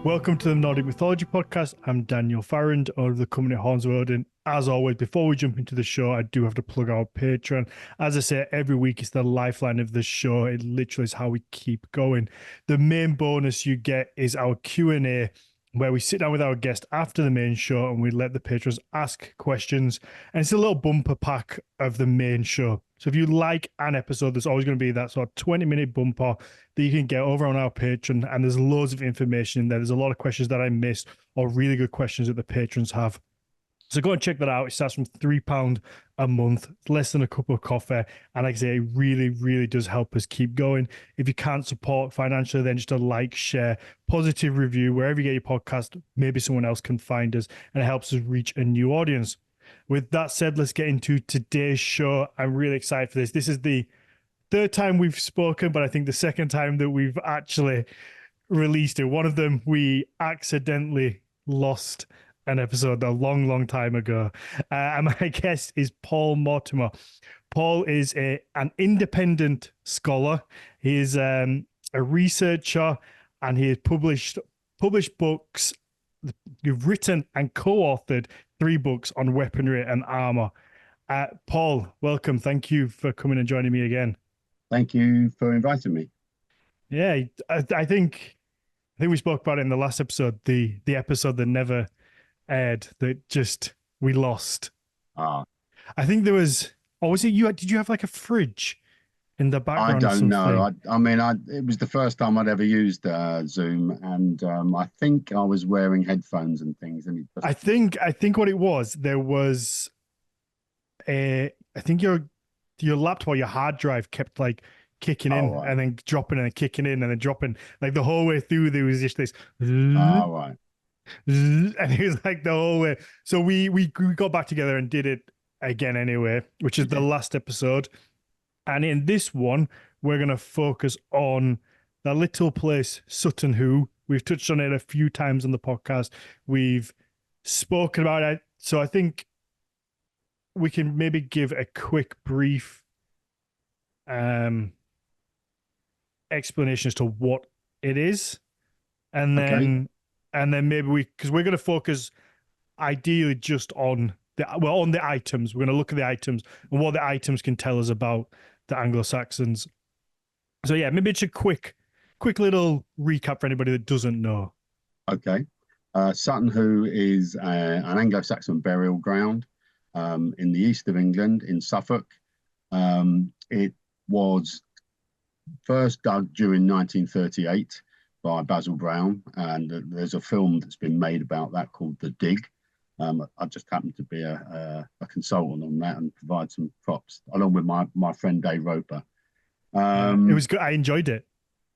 Welcome to the Nordic Mythology podcast. I'm Daniel Farrand, owner of the company Horns of Odin. As always, before we jump into the show, I do have to plug our Patreon. As I say, every week it's the lifeline of the show. It literally is how we keep going. The main bonus you get is our Q&A, where we sit down with our guest after the main show and we let the patrons ask questions. And it's a little bumper pack of the main show. So if you like an episode, there's always going to be that sort of 20-minute bumper that you can get over on our Patreon. And there's loads of information in there. There's a lot of questions that I missed or really good questions that the patrons have. So go and check that out. It starts from £3 a month. It's less than a cup of coffee. And like I say, it really, really does help us keep going. If you can't support financially, then just a like, share, positive review, wherever you get your podcast, maybe someone else can find us and it helps us reach a new audience. With that said, let's get into today's show. I'm really excited for this. This is the third time we've spoken, but I think the second time that we've actually released it. One of them, we accidentally lost an episode a long, long time ago. And my guest is Paul Mortimer. Paul is an independent scholar. He is a researcher, and he has published books. You've written and co-authored 3 books on weaponry and armor. Paul, welcome. Thank you for coming and joining me again. Thank you for inviting me. Yeah, I think we spoke about it in the last episode, the episode that never aired, that just we lost. I think there was, or was it you? Did you have like a fridge in the background? I don't know. I mean, it was the first time I'd ever used Zoom, and I think I was wearing headphones and things. And I think what it was, there was I think your laptop or your hard drive kept like kicking in and then dropping and then kicking in and then dropping, like the whole way through. There was just this. Right. And it was like the whole way. So we got back together and did it again anyway, which is the last episode. And in this one, we're going to focus on the little place, Sutton Hoo. We've touched on it a few times on the podcast. We've spoken about it. So I think we can maybe give a quick, brief explanation as to what it is. And then maybe because we're going to focus ideally just on the items. We're going to look at the items and what the items can tell us about the Anglo-Saxons. So yeah, maybe it's a quick little recap for anybody that doesn't know. Okay. Sutton Hoo is an Anglo-Saxon burial ground in the east of England, in Suffolk. It was first dug during 1938 by Basil Brown, and there's a film that's been made about that called The Dig. I just happened to be a consultant on that and provide some props along with my friend Dave Roper. It was good. I enjoyed it.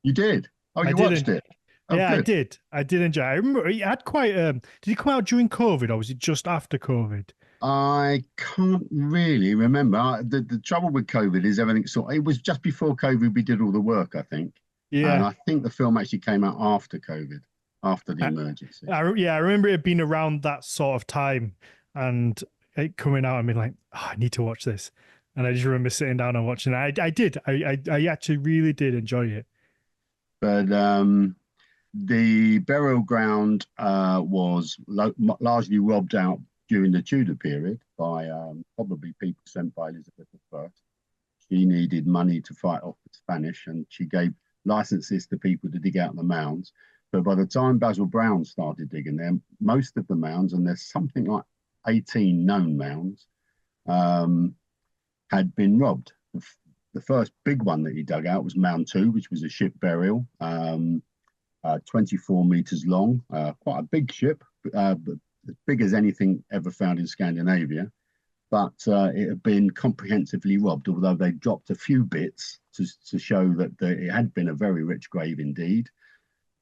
You did? Oh, you watched it? Oh, yeah, good. I did enjoy it. I remember it had quite. Did it come out during COVID or was it just after COVID? I can't really remember. The trouble with COVID is everything it was just before COVID we did all the work, I think. Yeah. And I think the film actually came out after COVID, after the emergency. I remember it being around that sort of time and it coming out and being like, I need to watch this. And I just remember sitting down and watching it. I did. I actually really did enjoy it. But the burial ground was largely robbed out during the Tudor period by probably people sent by Elizabeth I. She needed money to fight off the Spanish, and she gave licenses to people to dig out the mounds. But by the time Basil Brown started digging them, most of the mounds, and there's something like 18 known mounds, had been robbed. The first big one that he dug out was Mound 2, which was a ship burial, 24 meters long, quite a big ship, but as big as anything ever found in Scandinavia. But it had been comprehensively robbed, although they dropped a few bits to show that it had been a very rich grave indeed.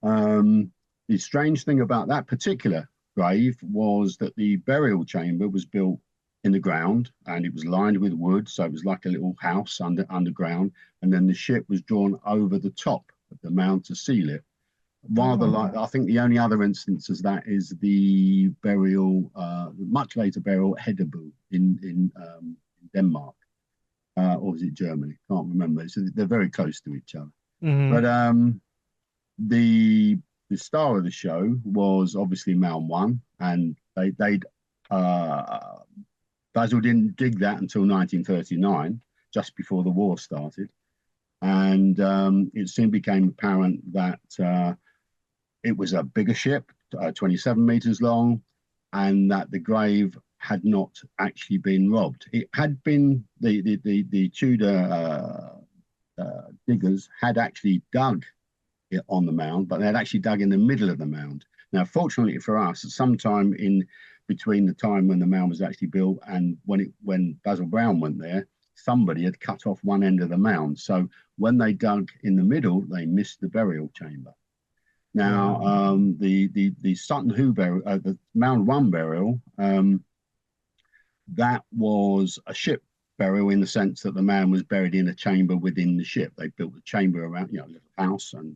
The strange thing about that particular grave was that the burial chamber was built in the ground and it was lined with wood, so it was like a little house underground, and then the ship was drawn over the top of the mound to seal it. Rather like, I think the only other instance of that is the burial, much later burial at Hedeby in Denmark, or was it Germany? Can't remember. So they're very close to each other. Mm-hmm. But the the star of the show was obviously Mound One, and they'd uh, Basil didn't dig that until 1939, just before the war started, and it soon became apparent that it was a bigger ship, 27 meters long, and that the grave had not actually been robbed. It had been the Tudor diggers had actually dug it on the mound, but they had actually dug in the middle of the mound. Now, fortunately for us, sometime in between the time when the mound was actually built and when Basil Brown went there, somebody had cut off one end of the mound. So when they dug in the middle, they missed the burial chamber. Now, the Sutton Hoo burial, the Mound One burial, that was a ship burial in the sense that the man was buried in a chamber within the ship. They built a chamber around, a little house, and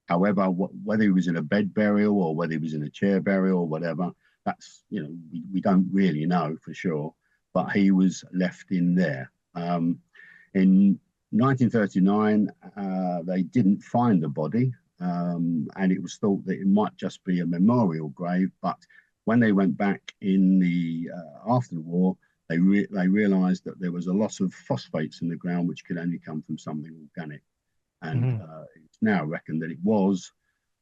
however, whether he was in a bed burial or whether he was in a chair burial or whatever, that's we don't really know for sure. But he was left in there. In 1939, they didn't find the body. And it was thought that it might just be a memorial grave, but when they went back in the after the war, they realised that there was a lot of phosphates in the ground, which could only come from something organic, and it's now reckoned that it was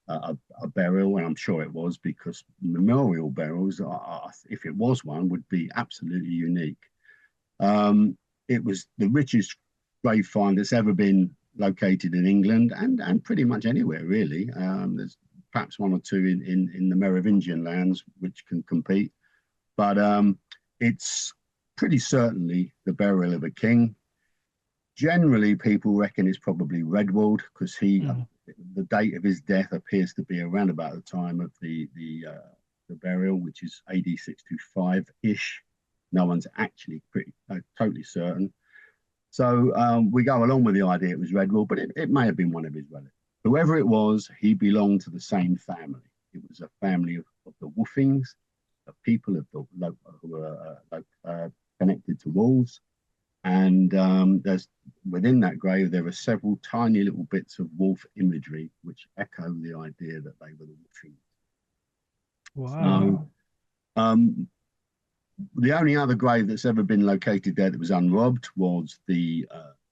a burial, and I'm sure it was, because memorial burials, if it was one, would be absolutely unique. It was the richest grave find that's ever been located in England and pretty much anywhere really. There's perhaps one or two in the Merovingian lands which can compete, but it's pretty certainly the burial of a king. Generally, people reckon it's probably Redwald because the date of his death appears to be around about the time of the burial, which is AD 625-ish. No one's actually totally certain. So we go along with the idea it was Redwall, but it may have been one of his relatives. Whoever it was, he belonged to the same family. It was a family of the Woofings, the people of the who were connected to wolves. And there's within that grave, there are several tiny little bits of wolf imagery which echo the idea that they were the Woofings. Wow. So, the only other grave that's ever been located there that was unrobbed was the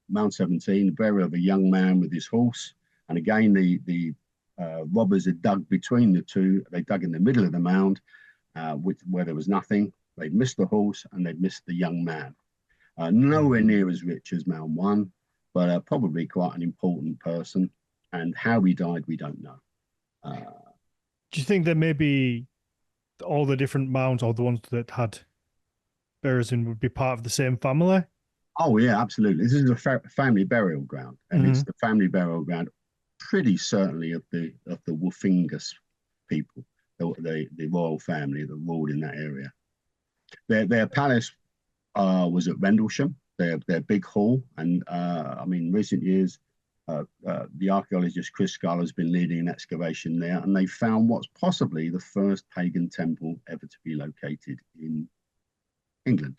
Mount 17, the burial of a young man with his horse. And again, the robbers had dug between the two. They dug in the middle of the mound, where there was nothing. They'd missed the horse and they'd missed the young man. Nowhere near as rich as Mound One, but probably quite an important person. And how he died, we don't know. Do you think that maybe all the different mounds, or the ones that had burials in, would be part of the same family? Oh yeah, absolutely. This is a family burial ground, and it's the family burial ground, pretty certainly of the Woofingus people, the royal family that ruled in that area. Their palace was at Rendlesham, their big hall, and I mean, recent years, the archaeologist Chris Scull has been leading an excavation there, and they found what's possibly the first pagan temple ever to be located in England.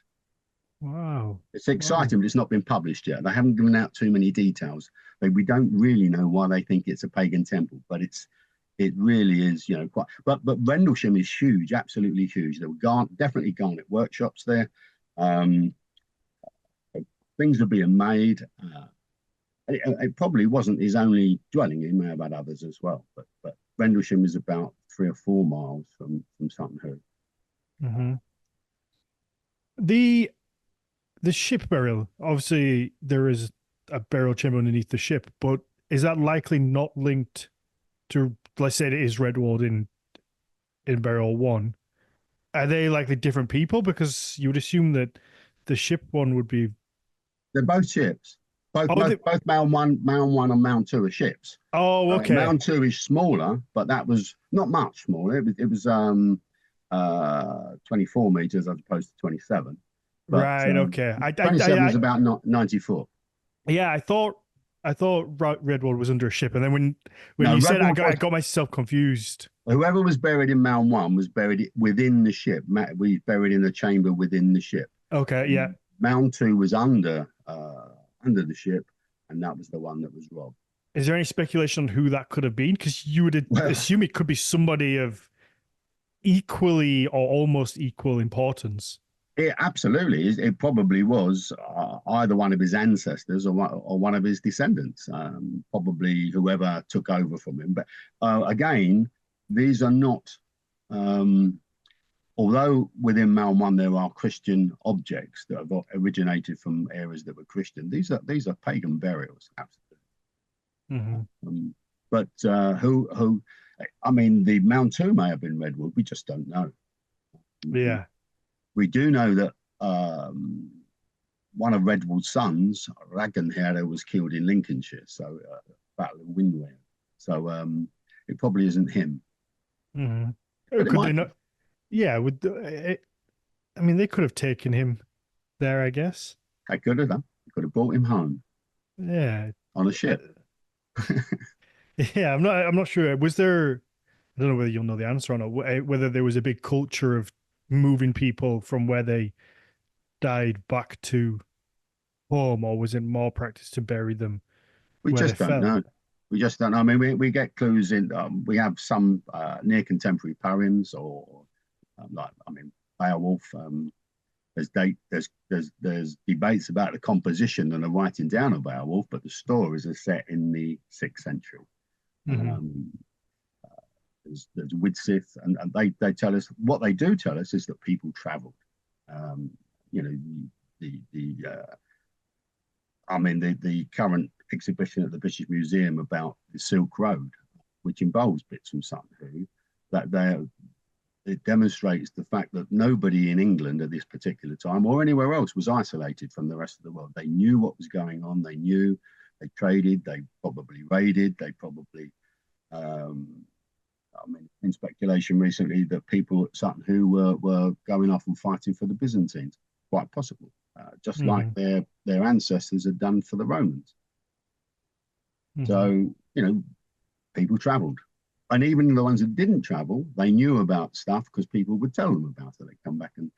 Wow. It's exciting, but it's not been published yet. They haven't given out too many details. We don't really know why they think it's a pagan temple, but it really is, quite. But Rendlesham is huge, absolutely huge. There were definitely garnet workshops there. Things are being made. It probably wasn't his only dwelling. He may have had others as well. But Rendlesham is about 3 or 4 miles from Sutton Hoo. The ship burial, obviously there is a burial chamber underneath the ship, but is that likely not linked to, let's say it is Redwall in burial one? Are they likely different people? Because you would assume that the ship one would be. They're both ships. Both Mound One and Mound Two are ships. Oh, okay. Mound Two is smaller, but that was not much smaller. It was 24 meters as opposed to 27. But, right. Okay. 27 is about 94. Yeah, I thought Redwall was under a ship, and then when you said I got myself confused. Whoever was buried in Mound One was buried within the ship. We buried in the chamber within the ship. Okay. Yeah. Mound Two was under the ship, and that was the one that was robbed. Is there any speculation on who that could have been? Because you would Well, assume it could be somebody of equally or almost equal importance. it absolutely is. It probably was either one of his ancestors or one of his descendants, probably whoever took over from him. But again, these are not, um, although within Malmon there are Christian objects that have originated from areas that were Christian. These are pagan burials, absolutely. Mm-hmm. Um, but who? I mean, the Mount Two may have been redwood. We just don't know. Yeah. We do know that one of Redwood's sons, Ragnhere, was killed in Lincolnshire, so Battle of Windware. So it probably isn't him, Mm-hmm. but it Could they might be. not? Yeah. I mean, they could have taken him there, I guess. They could have done. They could have brought him home Yeah. on a Uh, ship. yeah. I'm not sure. Was there? I don't know whether you'll know the answer or not. Whether there was a big culture of moving people from where they died back to home, or was it more practice to bury them We where they just don't fell? know. We just don't know. I mean, we get clues in. We have some near contemporary poems, or like I mean, Beowulf. There's debates about the composition and the writing down of Beowulf, but the stories are set in the 6th century. Mm-hmm. Um, there's Widsith, and they tell us what they do tell us is that people travelled. Um, you know, the I mean the current exhibition at the British Museum about the Silk Road, which involves bits from Sutton Hoo, that it demonstrates the fact that nobody in England at this particular time or anywhere else was isolated from the rest of the world. They knew what was going on. They knew they traded. They probably raided. They probably um, I mean, in speculation recently that people at Sutton Hoo were going off and fighting for the Byzantines. Quite possible, just like Mm-hmm. their ancestors had done for the Romans. Mm-hmm. So people travelled, and even the ones that didn't travel, they knew about stuff because people would tell them about it. They come back, and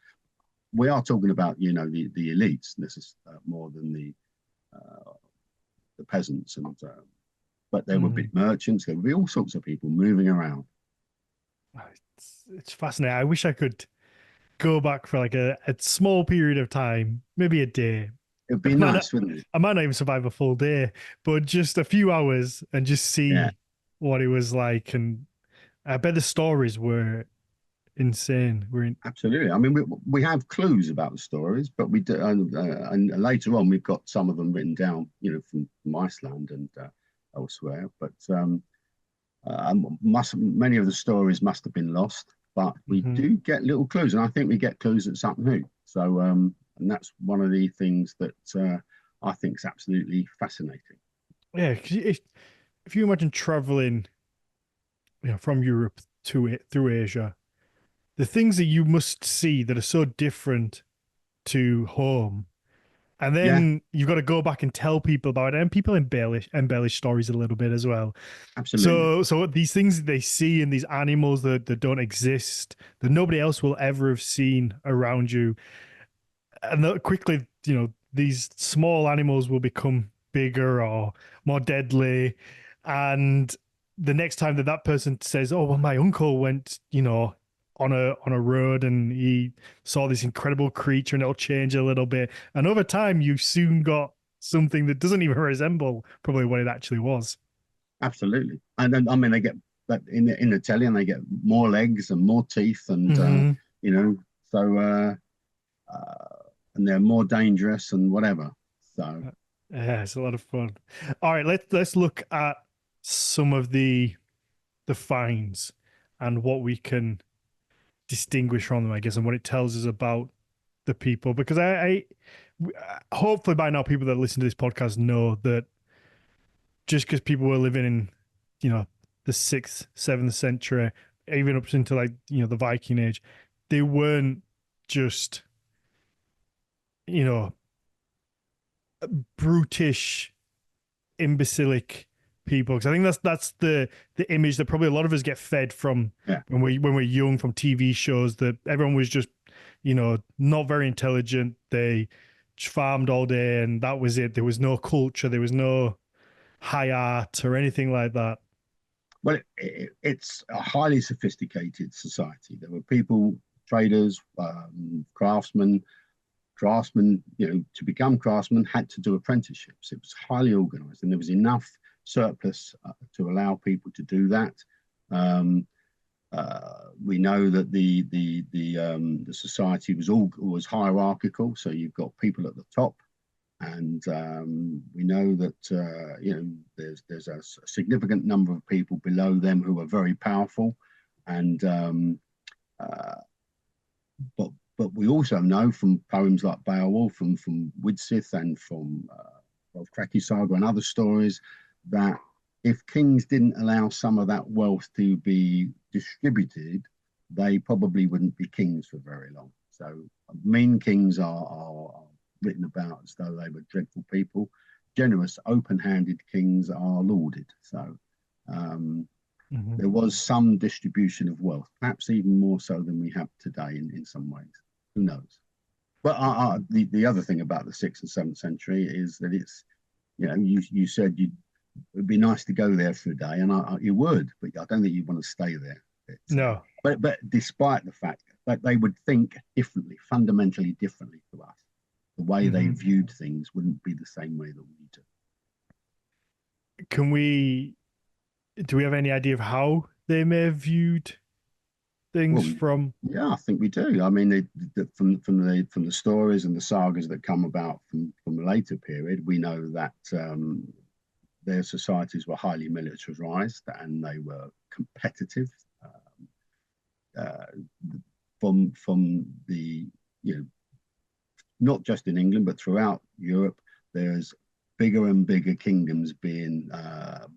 we are talking about the elites. This is more than the peasants, and but there would Mm-hmm. be merchants. There would be all sorts of people moving around. It's fascinating. I wish I could go back for like a small period of time, maybe a day. It'd I be might not, nice, wouldn't it? I might not even survive a full day, but just a few hours and just Yeah. see what it was like. And I bet the stories were insane. Absolutely. I mean, we have clues about the stories, but we do, and later on we've got some of them written down, from Iceland and elsewhere. But many of the stories must have been lost, but we Mhm. do get little clues, and I think we get clues at Sutton Hoo. So, and that's one of the things that I think is absolutely fascinating. Yeah, 'cause if you imagine traveling, from Europe to it through Asia, the things that you must see that are so different to home. And Yeah, then you've got to go back and tell people about it, and people embellish stories a little bit as well. absolutely. So these things that they see and these animals that don't exist, that nobody else will ever have seen around you, and that quickly, these small animals will become bigger or more deadly. And the next time that person says, "Oh, well, my uncle went, on a road and he saw this incredible creature," and it'll change a little bit. And over time, you soon got something that doesn't even resemble probably what it actually was. Absolutely. And then, I mean, they get that in the telly, and they get more legs and more teeth, and Mm-hmm. you know, so uh, and they're more dangerous and whatever. So Yeah, it's a lot of fun. All right, let's look at some of the finds and what we can distinguish from them, I guess, and what it tells us about the people. Because hopefully by now, people that listen to this podcast know that just because people were living in, the 6th, 7th century, even up into like, the Viking Age, they weren't just, you know, brutish, imbecilic people. Because I think that's the image that probably a lot of us get fed from yeah, when we're young, from TV shows, that everyone was just, not very intelligent. They farmed all day and that was it. There was no culture. There was no high art or anything like that. Well, it's a highly sophisticated society. There were people, traders, craftsmen. Craftsmen, to become craftsmen had to do apprenticeships. It was highly organized, and there was enough surplus to allow people to do that. We know that the society was hierarchical, so you've got people at the top, and we know that there's a significant number of people below them who are very powerful, and but we also know from poems like Beowulf and from Widsith and from Kraki Saga and other stories that if kings didn't allow some of that wealth to be distributed, they probably wouldn't be kings for very long. So mean kings are written about as though they were dreadful people. Generous, open-handed kings are lauded. So there was some distribution of wealth, perhaps even more so than we have today in some ways. Who knows? But the other thing about the 6th and 7th century is that it's, you said it'd be nice to go there for a day, and you would, but I don't think you want to stay there. No. But despite the fact that they would think differently, fundamentally differently to us, the way they viewed things wouldn't be the same way that we do. Do we have any idea of how they may have viewed things from? Yeah, I think we do. I mean, from the stories and the sagas that come about from a later period, we know that their societies were highly militarized and they were competitive. From the not just in England but throughout Europe, there's bigger and bigger kingdoms being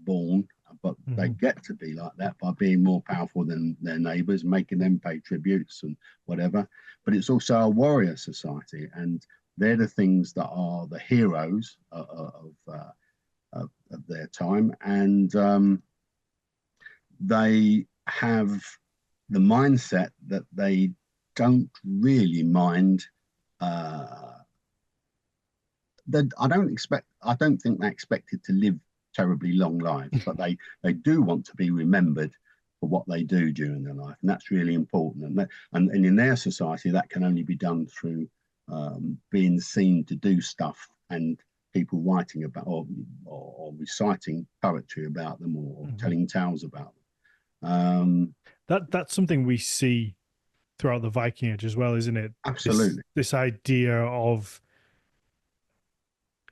born, but they get to be like that by being more powerful than their neighbors, making them pay tributes and whatever. But it's also a warrior society, and they're the things that are the heroes of their time, and they have the mindset that they don't really mind. That I don't think they're expected to live terribly long lives, but they do want to be remembered for what they do during their life, and that's really important. And in their society, that can only be done through being seen to do stuff and people writing about or reciting poetry about them or telling tales about them. That's something we see throughout the Viking Age as well, isn't it? Absolutely. This idea of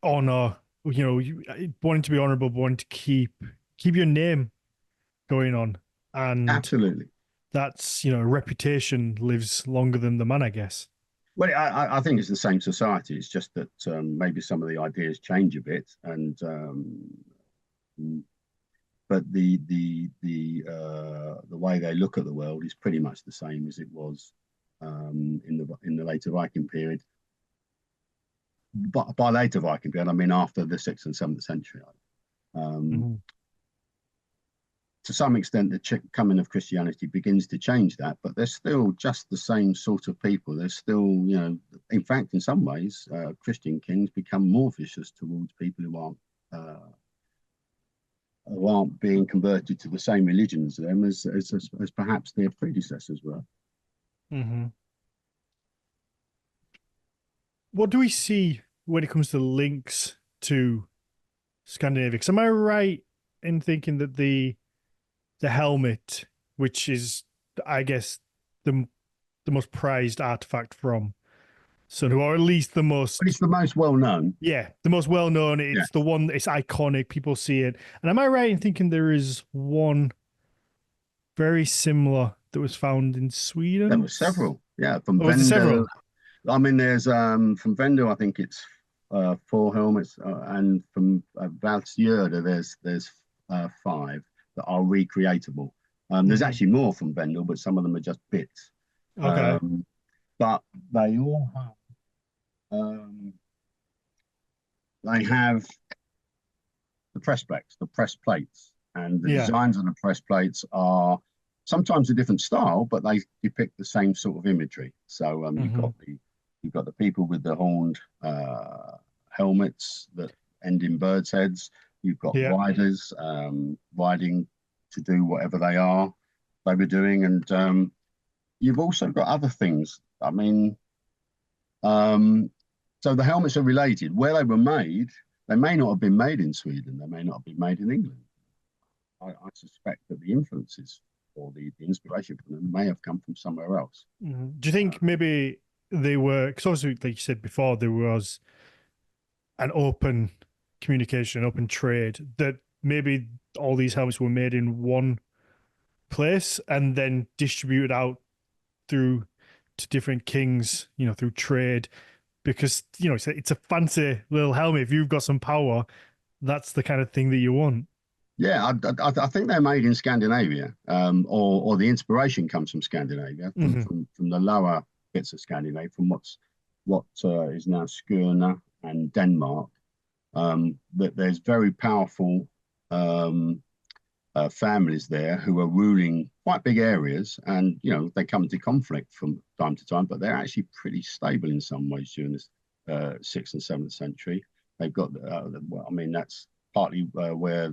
honor, wanting to be honorable, wanting to keep your name going on, and absolutely, that's reputation lives longer than the man, I guess. Well, I think it's the same society. It's just that maybe some of the ideas change a bit, and but the way they look at the world is pretty much the same as it was in the later Viking period. But by later Viking period, I mean after the 6th and 7th century. To some extent, the coming of Christianity begins to change that, but they're still just the same sort of people. They're still, in fact, in some ways, Christian kings become more vicious towards people who aren't being converted to the same religion as them as perhaps their predecessors were. What do we see when it comes to links to Scandinavia? Because am I right in thinking that the helmet, which is, I guess, the most prized artifact from Sutton Hoo, or at least the most... But it's the most well-known. Yeah, the most well-known. It's the one, it's iconic, people see it. And am I right in thinking there is one very similar that was found in Sweden? There were several, from Vendel. Several? I mean, there's from Vendel, I think it's 4 helmets, and from Valsjörde, there's 5 that are recreatable. There's actually more from Vendel, but some of them are just bits. Okay. But they all have the press plates, and the designs on the press plates are sometimes a different style, but they depict the same sort of imagery. So you've got the people with the horned helmets that end in birds' heads. You've got Yeah. riders riding to do whatever they were doing, and you've also got other things. I mean, so the helmets are related. Where they were made, they may not have been made in Sweden. They may not have been made in England. I suspect that the influences or the inspiration from them may have come from somewhere else. Do you think maybe they were, because obviously, like you said before, there was an open communication, open trade, that maybe all these helmets were made in one place and then distributed out through to different kings, through trade, because, it's a fancy little helmet. If you've got some power, that's the kind of thing that you want. Yeah, I think they're made in Scandinavia, or the inspiration comes from Scandinavia, from the lower bits of Scandinavia, from what is now Skåne and Denmark. That there's very powerful families there who are ruling quite big areas, and they come into conflict from time to time, but they're actually pretty stable in some ways during this 6th and 7th century. They've got, well, I mean, that's partly where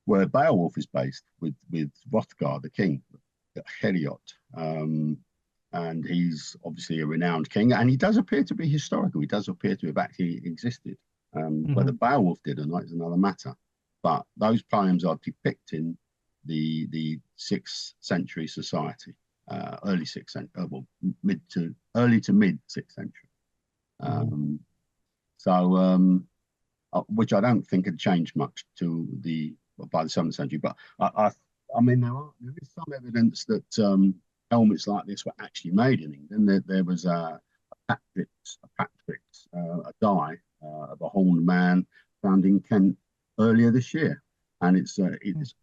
Beowulf is based with Hrothgar, the king, Heliot. And he's obviously a renowned king, and he does appear to be historical. He does appear to have actually existed. Whether Beowulf did or not is another matter. But those poems are depicting the 6th century society, early 6th century, well, early to mid 6th century. Which I don't think had changed much by the 7th century. But I mean, there is some evidence that helmets like this were actually made in England. There was a Patrick's, a die of a horned man found in Kent earlier this year, and it's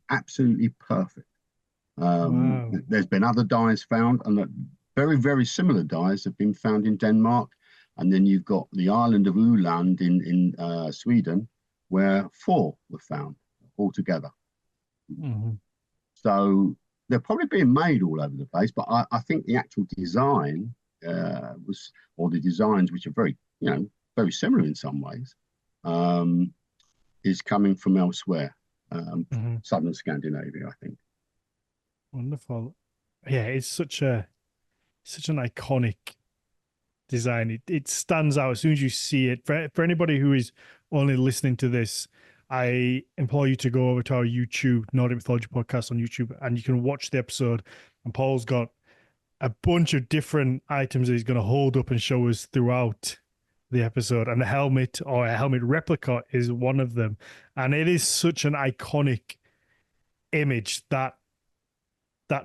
absolutely perfect. Wow. There's been other dies found, and very, very similar dies have been found in Denmark. And then you've got the island of Öland in Sweden, where 4 were found altogether. So they're probably being made all over the place, but I think the actual design or the designs, which are very, very similar in some ways, is coming from elsewhere, southern Scandinavia, I think. Wonderful. Yeah, it's such an iconic design. It stands out as soon as you see it. For anybody who is only listening to this, I implore you to go over to our YouTube, Nordic Mythology Podcast on YouTube, and you can watch the episode. And Paul's got a bunch of different items that he's going to hold up and show us throughout the episode. And the helmet, or a helmet replica, is one of them. And it is such an iconic image, that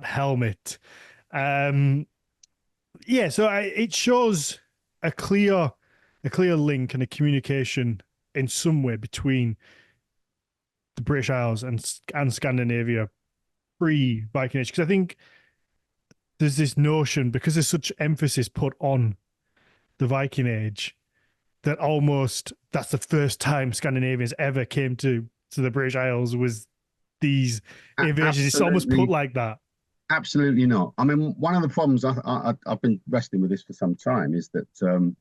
helmet. Yeah, so it shows a clear link and a communication in some way between the British Isles and Scandinavia pre-Viking Age, because I think there's this notion, because there's such emphasis put on the Viking Age, that almost that's the first time Scandinavians ever came to the British Isles, was these invasions. It's almost put like that. Absolutely not. I mean, one of the problems I've been wrestling with this for some time is that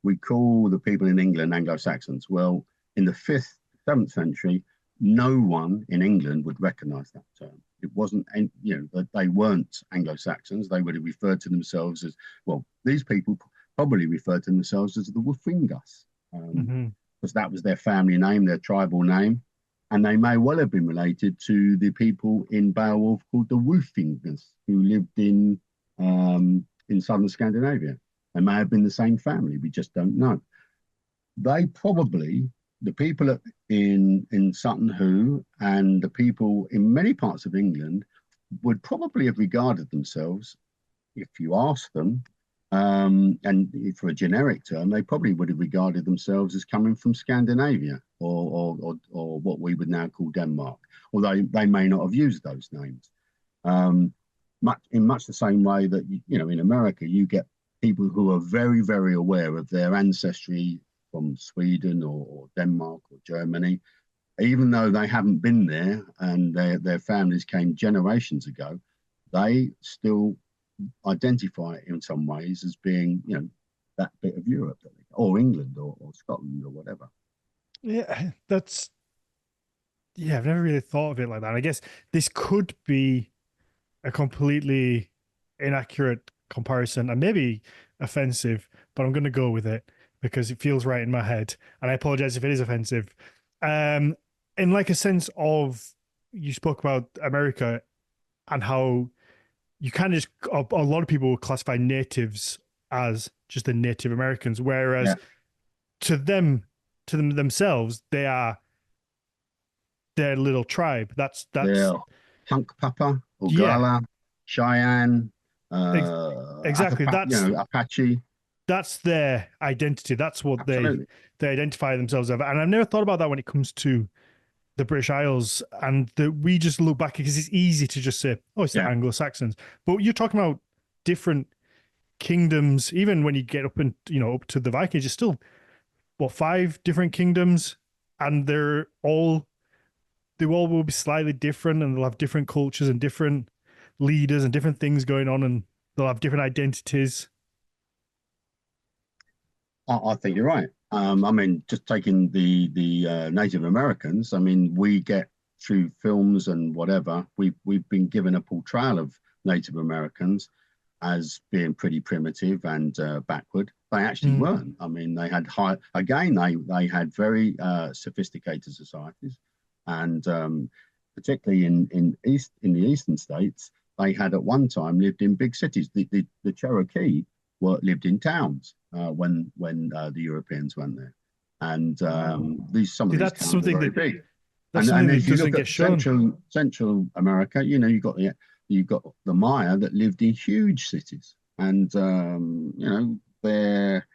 we call the people in England Anglo-Saxons. Well, in the 5th, 7th century, no one in England would recognise that term. It wasn't, that they weren't Anglo-Saxons. They would have referred to themselves as, well, these people probably referred to themselves as the Wolfingas, because that was their family name, their tribal name. And they may well have been related to the people in Beowulf called the Wolfingers, who lived in southern Scandinavia. They may have been the same family. We just don't know. They probably, the people in Sutton Hoo and the people in many parts of England, would probably have regarded themselves, if you ask them, and for a generic term, they probably would have regarded themselves as coming from Scandinavia or what we would now call Denmark, although they may not have used those names. In much the same way that, in America, you get people who are very, very aware of their ancestry from Sweden or Denmark or Germany, even though they haven't been there and their families came generations ago, they still identify it in some ways as being, that bit of Europe or England or Scotland or whatever. Yeah, I've never really thought of it like that. I guess this could be a completely inaccurate comparison and maybe offensive, but I'm going to go with it because it feels right in my head. And I apologize if it is offensive. Um, in like a sense of, you spoke about America and how you kind of just, a lot of people will classify natives as just the Native Americans, whereas Yeah, to them, to them themselves, they are their little tribe. That's they're Hunkpapa, yeah, Oglala, Cheyenne, ex- exactly. Apache. That's their identity. That's what Absolutely. they identify themselves as. And I've never thought about that when it comes to the British Isles, and we just look back because it's easy to just say, "Oh, it's the Yeah. Anglo Saxons," but you're talking about different kingdoms. Even when you get up and up to the Vikings, it's still what, five different kingdoms, and they all will be slightly different, and they'll have different cultures and different leaders and different things going on, and they'll have different identities. I think you're right. I mean, just taking the Native Americans. I mean, we get through films and whatever. We've been given a portrayal of Native Americans as being pretty primitive and backward. They actually Mm, weren't. I mean, they had high. Again, they had very sophisticated societies, and particularly in the eastern states, they had at one time lived in big cities. The Cherokee lived in towns when the Europeans went there, and these some of see, these towns are very big. that's something And that if you doesn't look get at shown. Central America, you've got the Maya that lived in huge cities, and they're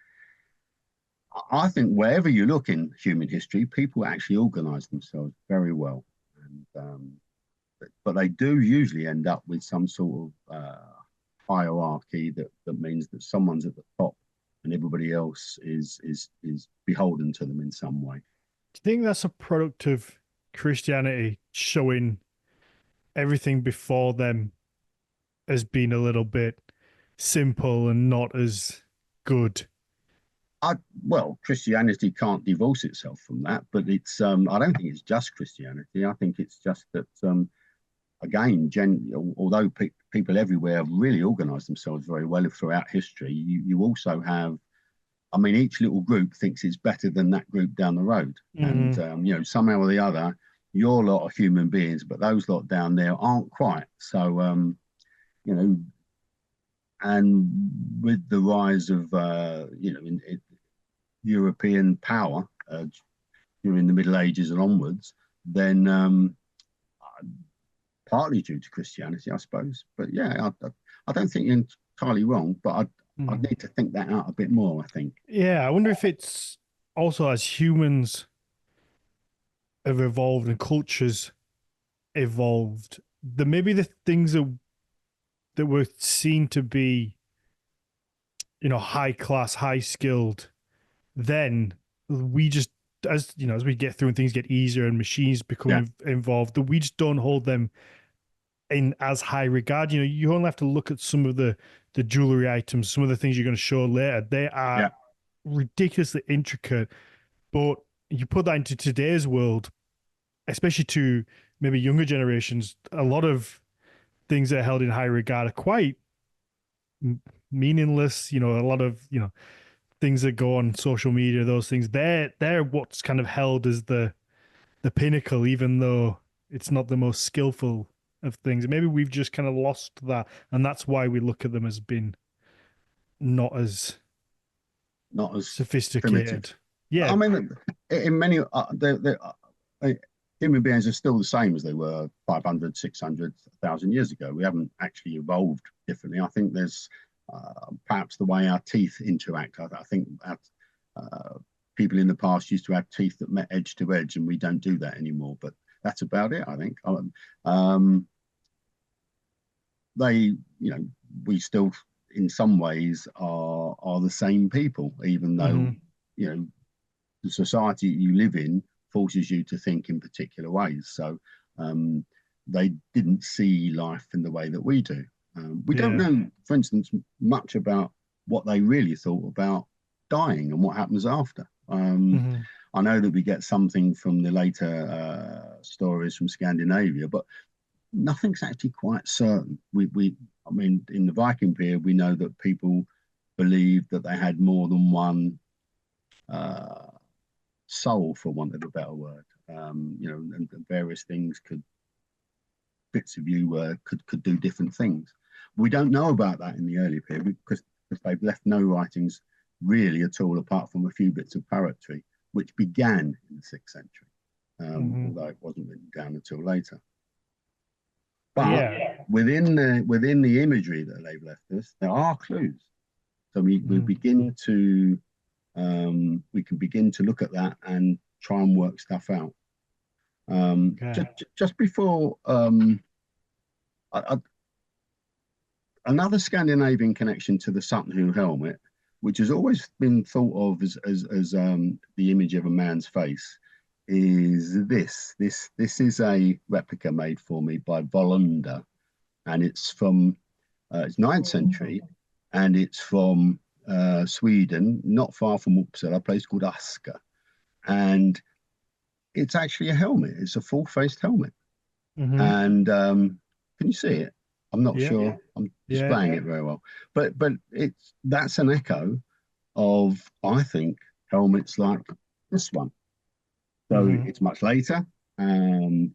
I think wherever you look in human history, people actually organise themselves very well, and but they do usually end up with some sort of hierarchy that means that someone's at the top and everybody else is beholden to them in some way. Do you think that's a product of Christianity showing everything before them as being a little bit simple and not as good? Well, Christianity can't divorce itself from that, but it's I don't think it's just Christianity. I think it's just that again, although people everywhere have really organised themselves very well throughout history, you also have, I mean, each little group thinks it's better than that group down the road. And, Mm-hmm. somehow or the other, your lot are human beings, but those lot down there aren't quite. So, you know, and with the rise of, European power during the Middle Ages and onwards, then partly due to Christianity, I suppose. But yeah, I don't think you're entirely wrong, but I'd Mm-hmm. need to think that out a bit more, I think. Yeah, I wonder if it's also as humans have evolved and cultures evolved, that maybe the things that were seen to be, high class, high skilled, then we just, as we get through and things get easier and machines become Yeah, involved, that we just don't hold them in as high regard. You only have to look at some of the jewelry items, some of the things you're going to show later. They are yeah. ridiculously intricate, but you put that into today's world, especially to maybe younger generations, a lot of things that are held in high regard are quite meaningless. A lot of things that go on social media, those things, they're what's kind of held as the pinnacle, even though it's not the most skillful of things. Maybe we've just kind of lost that, and that's why we look at them as being not as Not as primitive. sophisticated. I Yeah. mean, in many, uh, human beings are still the same as they were 500, 600,000 years ago. We haven't actually evolved differently. I think there's perhaps the way our teeth interact. I think uh, people in the past used to have teeth that met edge to edge, and we don't do that anymore. But that's about it, I think. Um, they, we still, in some ways, are the same people, even though, Hmm. you know, the society you live in forces you to think in particular ways. So um, they didn't see life in the way that we do. We don't Yeah. know, for instance, much about what they really thought about dying and what happens after. Hmm. I know that we get something from the later stories from Scandinavia, but nothing's actually quite certain. I mean, in the Viking period, we know that people believed that they had more than one uh, soul, for want of a better word. And various things could bits of you could do different things. We don't know about that in the early period because they've left no writings really at all, apart from a few bits of poetry, which began in the 6th century, Mm-hmm. although it wasn't written down until later. But Yeah. within the imagery that they've left us, there are clues. So we Mm-hmm. begin to we can begin to look at that and try and work stuff out. Okay. Just before I, another Scandinavian connection to the Sutton Hoo helmet, which has always been thought of as the image of a man's face, is this is a replica made for me by Volunda, and it's 9th century, and it's from Sweden, not far from Uppsala, a place called Aska, and it's actually a helmet. It's a full-faced helmet, Mm-hmm. and can you see it? I'm not Yeah. sure I'm Yeah. displaying it very well, but that's an echo of, I think, helmets like this one. So Mm-hmm. it's much later. Um,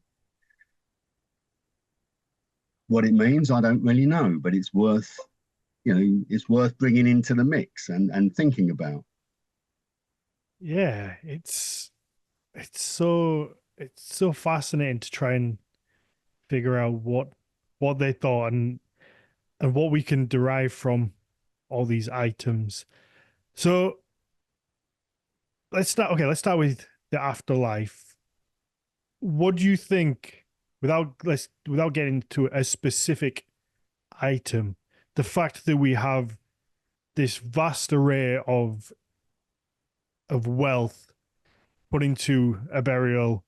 what it means, I don't really know, but it's worth bringing into the mix and thinking about. Yeah. It's so fascinating to try and figure out what they thought and what we can derive from all these items. So let's start with the afterlife. What do you think, without getting to a specific item, the fact that we have this vast array of wealth put into a burial,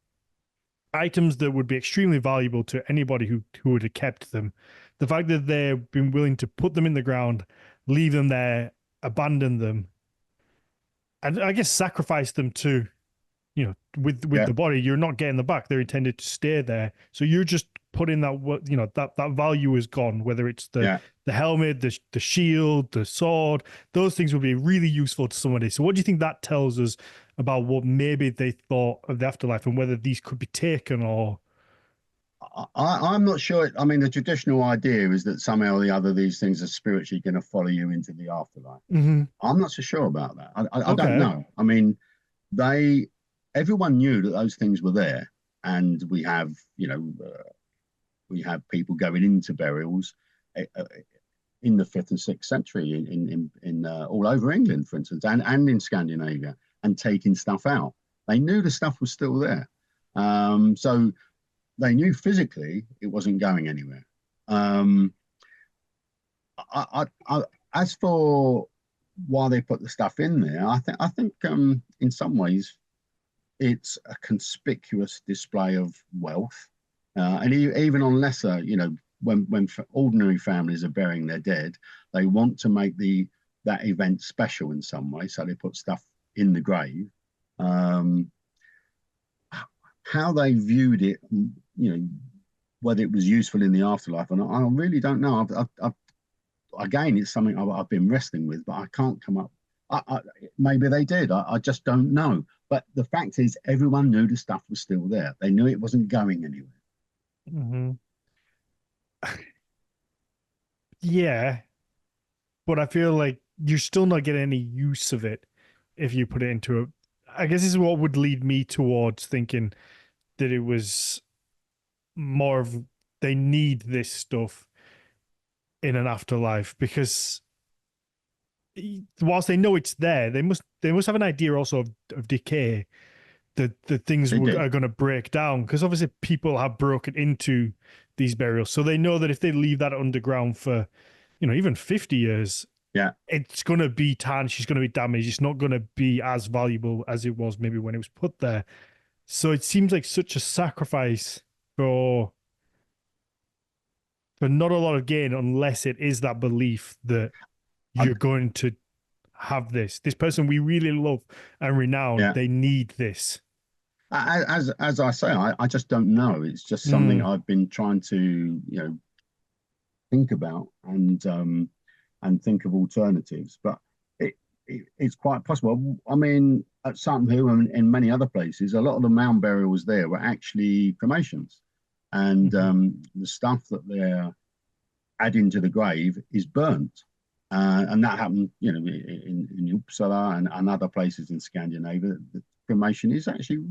items that would be extremely valuable to anybody who would have kept them, the fact that they've been willing to put them in the ground, leave them there, abandon them, and I guess sacrifice them to, with Yeah, the body, you're not getting the back. They're intended to stay there. So you're just putting that, that value is gone, whether it's yeah. the helmet, the shield, the sword. Those things would be really useful to somebody. So what do you think that tells us about what maybe they thought of the afterlife and whether these could be taken or? I'm not sure. I mean, the traditional idea is that somehow or the other these things are spiritually going to follow you into the afterlife. Mm-hmm. I'm not so sure about that. I don't Okay. know. I mean, they everyone knew that those things were there, and we have people going into burials in the 5th and 6th century in all over England, for instance, and in Scandinavia, and taking stuff out. They knew the stuff was still there, so they knew physically it wasn't going anywhere. Um, as for why they put the stuff in there, I think in some ways it's a conspicuous display of wealth, and even on lesser, when ordinary families are burying their dead, they want to make that event special in some way, so they put stuff in the grave. Um, how they viewed it, whether it was useful in the afterlife, and I really don't know. Again, it's something I've been wrestling with, but I can't come up. Maybe they did. I just don't know. But the fact is, everyone knew the stuff was still there. They knew it wasn't going anywhere. Mm-hmm. Yeah, but I feel like you're still not getting any use of it if you put it into a. I guess this is what would lead me towards thinking that it was more of they need this stuff in an afterlife because whilst they know it's there, they must have an idea also of decay that things They did. are going to break down because obviously people have broken into these burials, so they know that if they leave that underground for even 50 years, Yeah. it's going to be tarnished, it's going to be damaged, it's not going to be as valuable as it was maybe when it was put there. So it seems like such a sacrifice for not a lot of gain unless it is that belief that I, you're going to have this. This person we really love and renowned, Yeah. they need this. As I say, I just don't know. It's just something Mm, I've been trying to, think about and think of alternatives. But it's quite possible. I mean, at Sutton Hoo and in many other places, a lot of the mound burials there were actually cremations, and mhm. the stuff that they're adding to the grave is burnt. And that happened, in Uppsala and other places in Scandinavia. The cremation is actually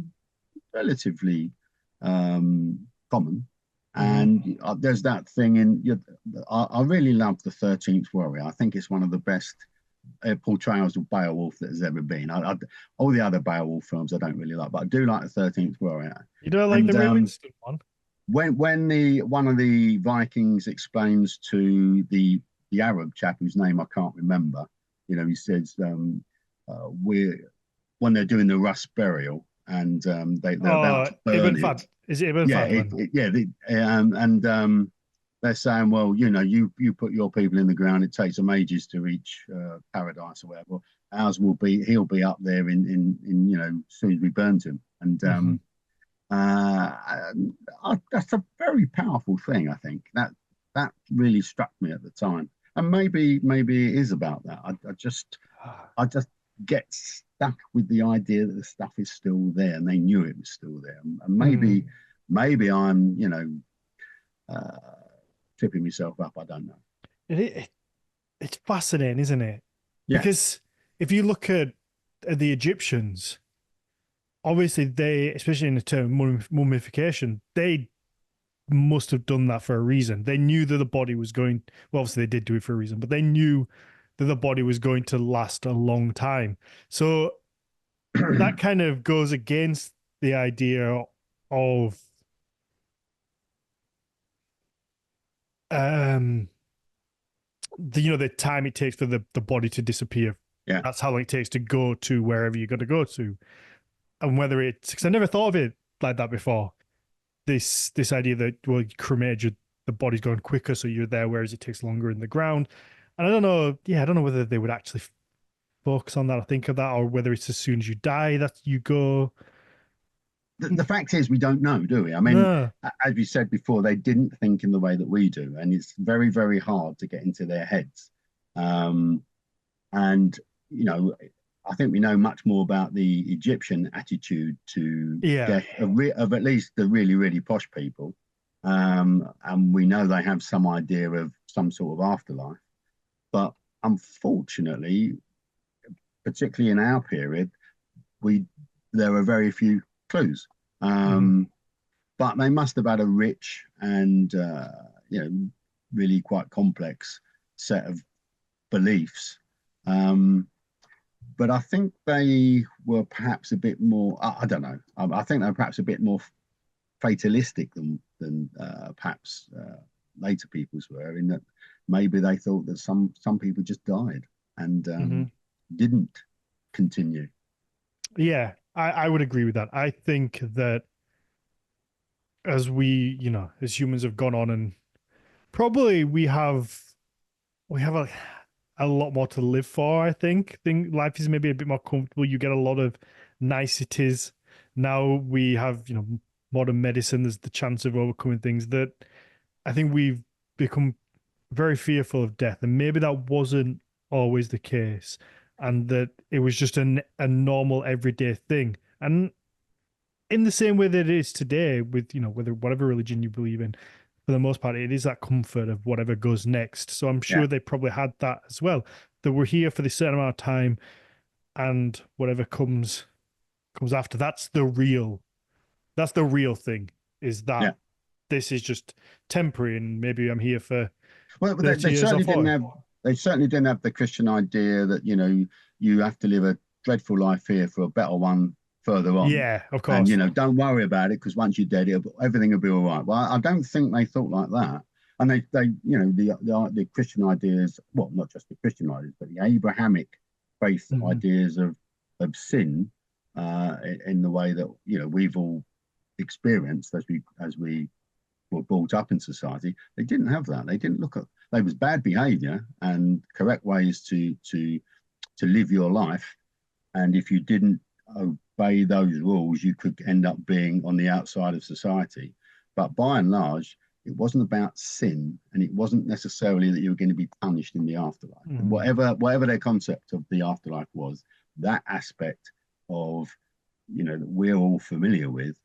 relatively common. Hmm. And there's that thing I really love the 13th Warrior. I think it's one of the best portrayals of Beowulf that has ever been. All the other Beowulf films I don't really like, but I do like the 13th Warrior. You don't like the And Ray Winston one? when the one of the Vikings explains to the Arab chap whose name I can't remember, he says, we're when they're doing the rust burial and they're about Oh, to burn Ibn it. Fad. Is it Ibn Yeah, Fadlan? and they're saying, well, you put your people in the ground. It takes them ages to reach paradise or whatever. Ours will be. He'll be up there in as soon as we burnt him. And Hmm. that's a very powerful thing. I think that really struck me at the time. And maybe it is about that. I just get stuck with the idea that the stuff is still there and they knew it was still there. And Mm. maybe I'm, uh, tripping myself up. I don't know. It, it's fascinating, isn't it? Yeah, Because if you look at the Egyptians, obviously they, especially in the term mummification, they must have done that for a reason. They knew that the body was going, well, obviously they did do it for a reason, but they knew that the body was going to last a long time. So that kind of goes against the idea of um the time it takes for the body to disappear. yeah. That's how long it takes to go to wherever you're going to go to. And whether it's, because I never thought of it like that before. This idea that, well, you cremate, the body's going quicker, so you're there, whereas it takes longer in the ground. And I don't know, yeah, I don't know whether they would actually focus on that or think of that, or whether it's as soon as you die that you go. The fact is, we don't know, do we? I mean, No. as we said before, they didn't think in the way that we do, and it's very, very hard to get into their heads. Um, and you know, I think we know much more about the Egyptian attitude to Yeah. death of at least the really, really posh people, and we know they have some idea of some sort of afterlife. But unfortunately, particularly in our period, we there are very few clues. Hmm. Um, but they must have had a rich and really quite complex set of beliefs. Um, but I think they were perhaps a bit more. I don't know. I think they were perhaps a bit more fatalistic than perhaps later peoples were. In that maybe they thought that some people just died and Hmm. didn't continue. Yeah, I would agree with that. I think that as we, as humans have gone on, and probably we have a lot more to live for. I think life is maybe a bit more comfortable. You get a lot of niceties. Now we have, modern medicine. There's the chance of overcoming things that I think we've become very fearful of death, and maybe that wasn't always the case, and that it was just a normal everyday thing. And in the same way that it is today, with whether whatever religion you believe in, for the most part, it is that comfort of whatever goes next. So I'm Yeah, sure they probably had that as well. That we're here for this certain amount of time, and whatever comes after. That's the real thing. Is that yeah. this is just temporary, and maybe I'm here for Well, 30 they years or certainly didn't 40. have. They certainly didn't have the Christian idea that you have to live a dreadful life here for a better one further on, Yeah, of and course. don't worry about it because once you're dead, everything will be all right. Well, I don't think they thought like that, and they the Christian ideas, well, not just the Christian ideas, but the Abrahamic faith Hmm. ideas of sin, in the way that we've all experienced as we were brought up in society. They didn't have that. They didn't look at. There was bad behaviour and correct ways to to live your life. And if you didn't obey those rules, you could end up being on the outside of society. But by and large, it wasn't about sin, and it wasn't necessarily that you were going to be punished in the afterlife. And whatever their concept of the afterlife was, that aspect of, that we're all familiar with,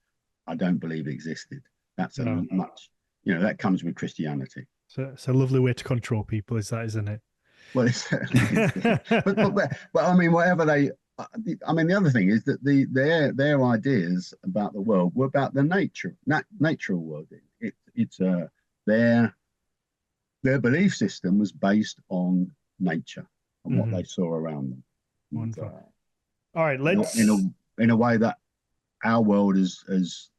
I don't believe existed. That's a much, that comes with Christianity. So it's a lovely way to control people, isn't it? Well, it certainly is. But I mean, whatever they, I mean, the other thing is that their ideas about the world were about the natural world. Their belief system was based on nature and what they saw around them. Wonderful. All right, let's in a way that our world is, as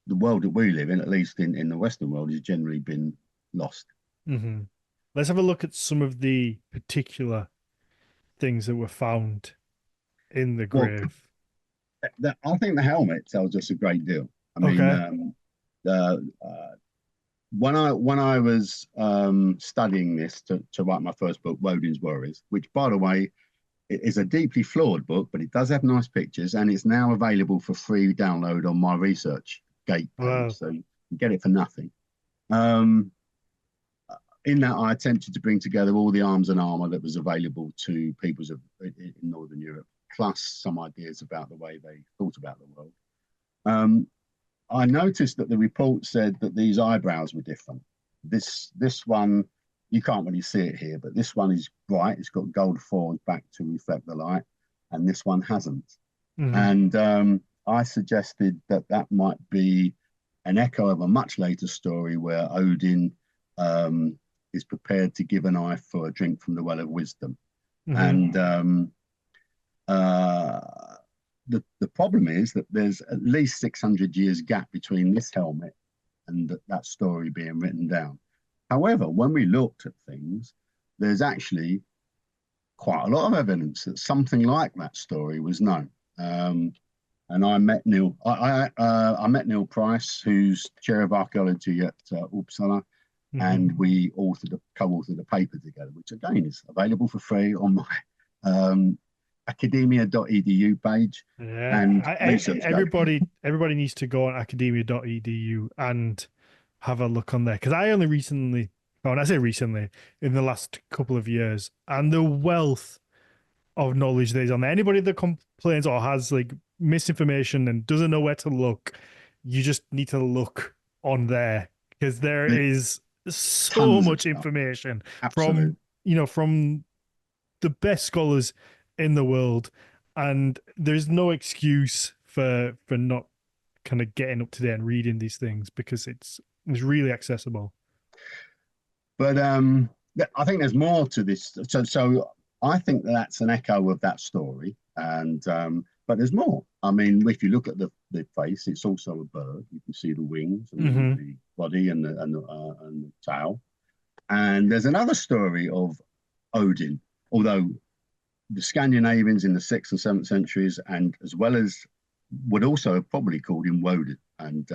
the world that we live in, at least in the Western world, has generally been lost. Let's have a look at some of the particular things that were found in the grave. Well, I think the helmet tells us a great deal. I mean, when I was studying this to write my first book, Woden's Worries, which, by the way, it is a deeply flawed book, but it does have nice pictures, and it's now available for free download on my research gate page, so you can get it for nothing. In that, I attempted to bring together all the arms and armour that was available to peoples in Northern Europe, plus some ideas about the way they thought about the world. I noticed that the report said that these eyebrows were different. This one, you can't really see it here, but this one is bright. It's got gold foils back to reflect the light, and this one hasn't. And I suggested that might be an echo of a much later story where Odin is prepared to give an eye for a drink from the well of wisdom. And the problem is that there's at least 600 years gap between this helmet and that story being written down. However, when we looked at things, there's actually quite a lot of evidence that something like that story was known. And I met Neil. I met Neil Price, who's chair of archaeology at Uppsala, and we co-authored a paper together, which again is available for free on my academia.edu page. And everybody needs to go on academia.edu and have a look on there, because I only recently, when I say recently, in the last couple of years, and the wealth of knowledge that is on there. Anybody that complains or has like misinformation and doesn't know where to look, you just need to look on there, because there is so much information from the best scholars in the world, and there's no excuse for not kind of getting up to date and reading these things, because it's really accessible. But I think there's more to this. So I think that's an echo of that story, and but there's more. I mean, if you look at the face, it's also a bird. You can see the wings and the body and the tail. And there's another story of Odin, although the Scandinavians in the 6th and 7th centuries, and as well as would also have probably called him Woden, and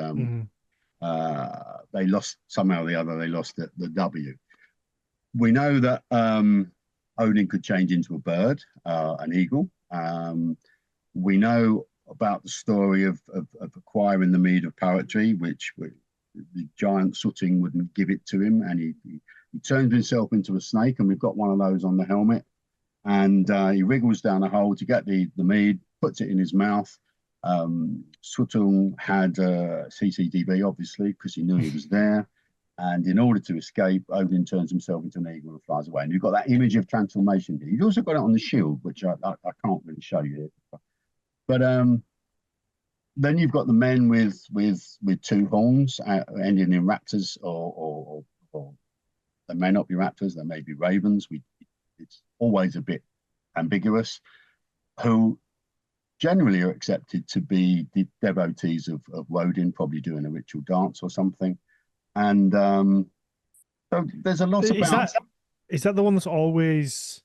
they lost somehow or the other. They lost the W. We know that Odin could change into a bird, an eagle. We know about the story of acquiring the mead of poetry, which the giant Sutton wouldn't give it to him, and he turns himself into a snake, and we've got one of those on the helmet. And he wriggles down a hole to get the mead, puts it in his mouth. Sutton had CCTV, obviously, because he knew he was there. And in order to escape, Odin turns himself into an eagle and flies away. And you've got that image of transformation here. You've also got it on the shield, which I can't really show you here. But then you've got the men with 2 horns ending in raptors, or they may not be raptors, they may be ravens. It's always a bit ambiguous, who generally are accepted to be the devotees of Woden, probably doing a ritual dance or something. And so there's a lot about. Is that the one that's always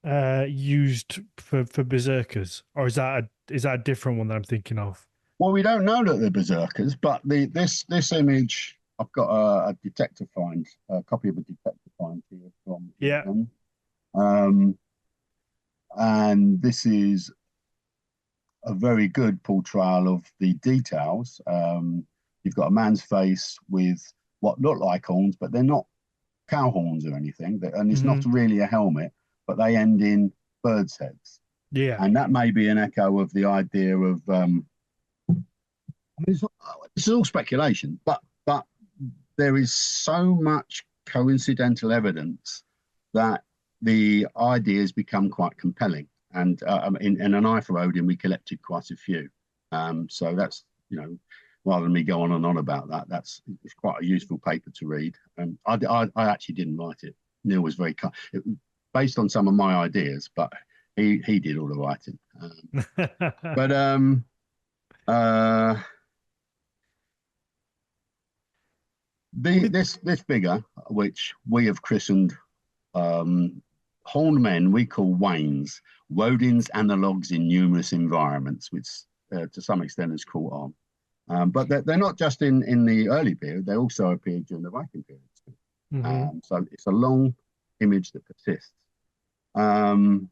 used for berserkers, or is that a different one that I'm thinking of? Well, we don't know that they're berserkers, but this image, I've got a detector find, a copy of a detector find here from. Yeah. and this is a very good portrayal of the details. You've got a man's face with what look like horns, but they're not cow horns or anything, and it's not Hmm. really a helmet, but they end in birds' heads. Yeah. And that may be an echo of the idea of it's all speculation, but there is so much coincidental evidence that the ideas become quite compelling. And in an eye for Odin, we collected quite a few. So that's, rather than me go on and on about that, it's quite a useful paper to read. I actually didn't write it. Neil was very based on some of my ideas, but he did all the writing. But uh, With this figure, which we have christened um, horned men, we call wains, Woden's analogues in numerous environments, which to some extent is caught on. But they're not just in the early period; they also appeared during the Viking period. Mhm. So it's a long image that persists. Um,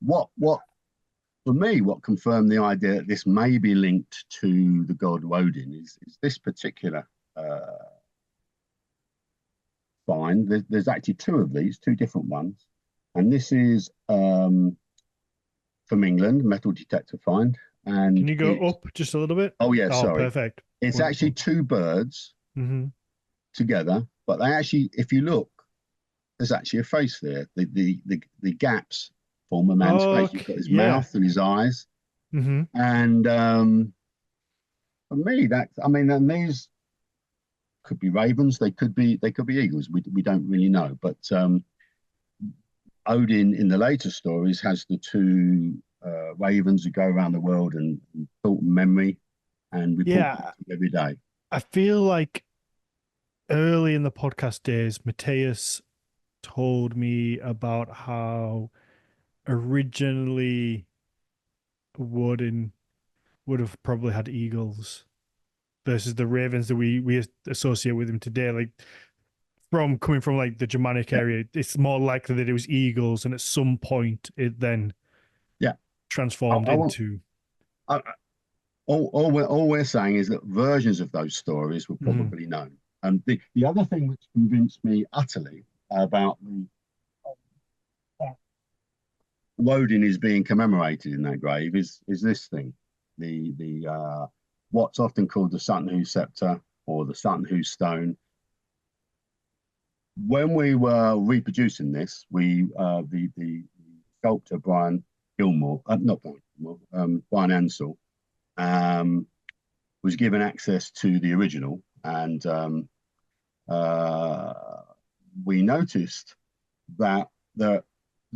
what for me, what confirmed the idea that this may be linked to the god Woden is this particular find. There's actually two of these, two different ones, and this is from England, metal detector find, Can and you go it's up just a little bit? oh yeah, Oh, sorry, perfect. it's actually Wonderful. two birds Hmm. together, but they actually, if you look, there's actually a face there. The gaps form a man's face. You've Okay. got his Yeah. mouth and his eyes, Hmm. and for me, I mean, and these could be ravens, they could be eagles. We don't really know, but Odin in the later stories has the two ravens who go around the world and talk memory and report back Yeah. to you every day. I feel like early in the podcast days, Mateus told me about how originally Woden would have probably had eagles versus the ravens that we associate with him today. Like from coming from like the Germanic Yeah, area, it's more likely that it was eagles, and at some point it then yeah. I, transformed I want. into. I, all we're saying is that versions of those stories were Mhm. probably known. And the other thing which convinced me utterly about the Woden is being commemorated in that grave is this thing, the what's often called the Sutton Hoo scepter or the Sutton Hoo stone. When we were reproducing this, the sculptor Brian Gilmore, not Brian Gilmore, Brian Ansell, um, was given access to the original, and uh, we noticed that there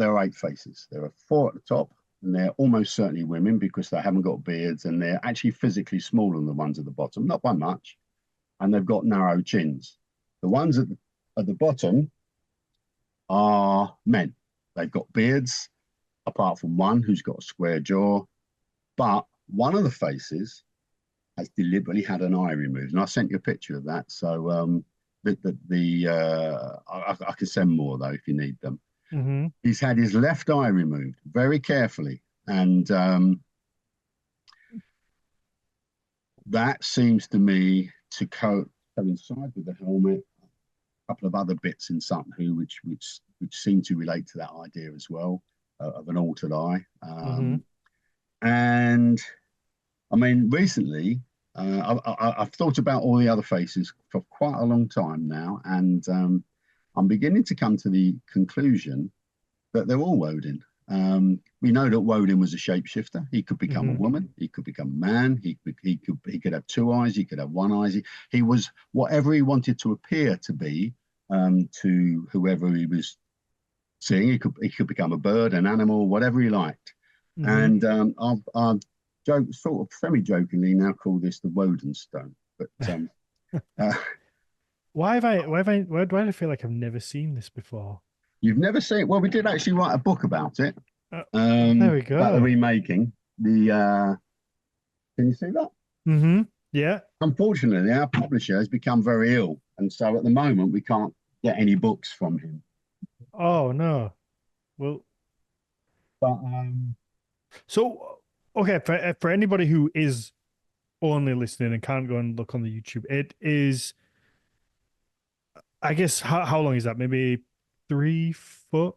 are eight faces. There are four at the top, and they're almost certainly women because they haven't got beards, and they're actually physically smaller than the ones at the bottom, not by much, and they've got narrow chins. The ones at the bottom are men. They've got beards, apart from one who's got a square jaw, but one of the faces has deliberately had an eye removed, and I sent you a picture of that. So I can send more though if you need them. Mhm. He's had his left eye removed very carefully, and that seems to me to coincide with the helmet. A couple of other bits in Sutton Hoo, which seem to relate to that idea as well of an altered eye. Mhm. And I mean, recently, I've thought about all the other faces for quite a long time now, and I'm beginning to come to the conclusion that they're all Woden. We know that Woden was a shapeshifter. He could become a Mhm. woman. He could become a man. He could have two eyes. He could have one eye. He was whatever he wanted to appear to be to whoever he was seeing. He could become a bird, an animal, whatever he liked. Mhm. And I've sort of semi-jokingly now call this the Woden Stone. But uh, Why do I feel like I've never seen this before? you've never seen. Well, we did actually write a book about it. Uh, there we About the go. remaking. Can you see that? Hmm. Yeah. Unfortunately, our publisher has become very ill, and so at the moment we can't get any books from him. Oh no. Well, But So, okay, for anybody who is only listening and can't go and look on the YouTube, it is, I guess, how long is that? Maybe 3 foot,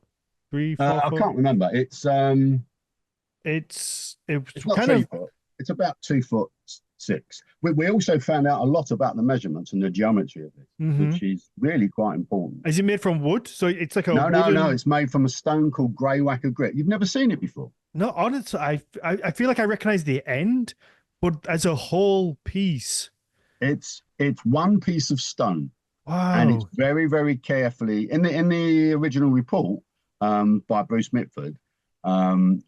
three, four I foot. can't remember. It's It's not kind 3 foot. It's about 2 foot six. We also found out a lot about the measurements and the geometry of this, of. which is really quite important. Is it made from wood? So it's like a No, no, no. wooden. It's made from a stone called grey whacker grit. You've never seen it before. No, honestly, I feel like I recognize the end, but as a whole piece. It's one piece of stone, and it's Wow. very, very carefully in the original report by Bruce Mitford.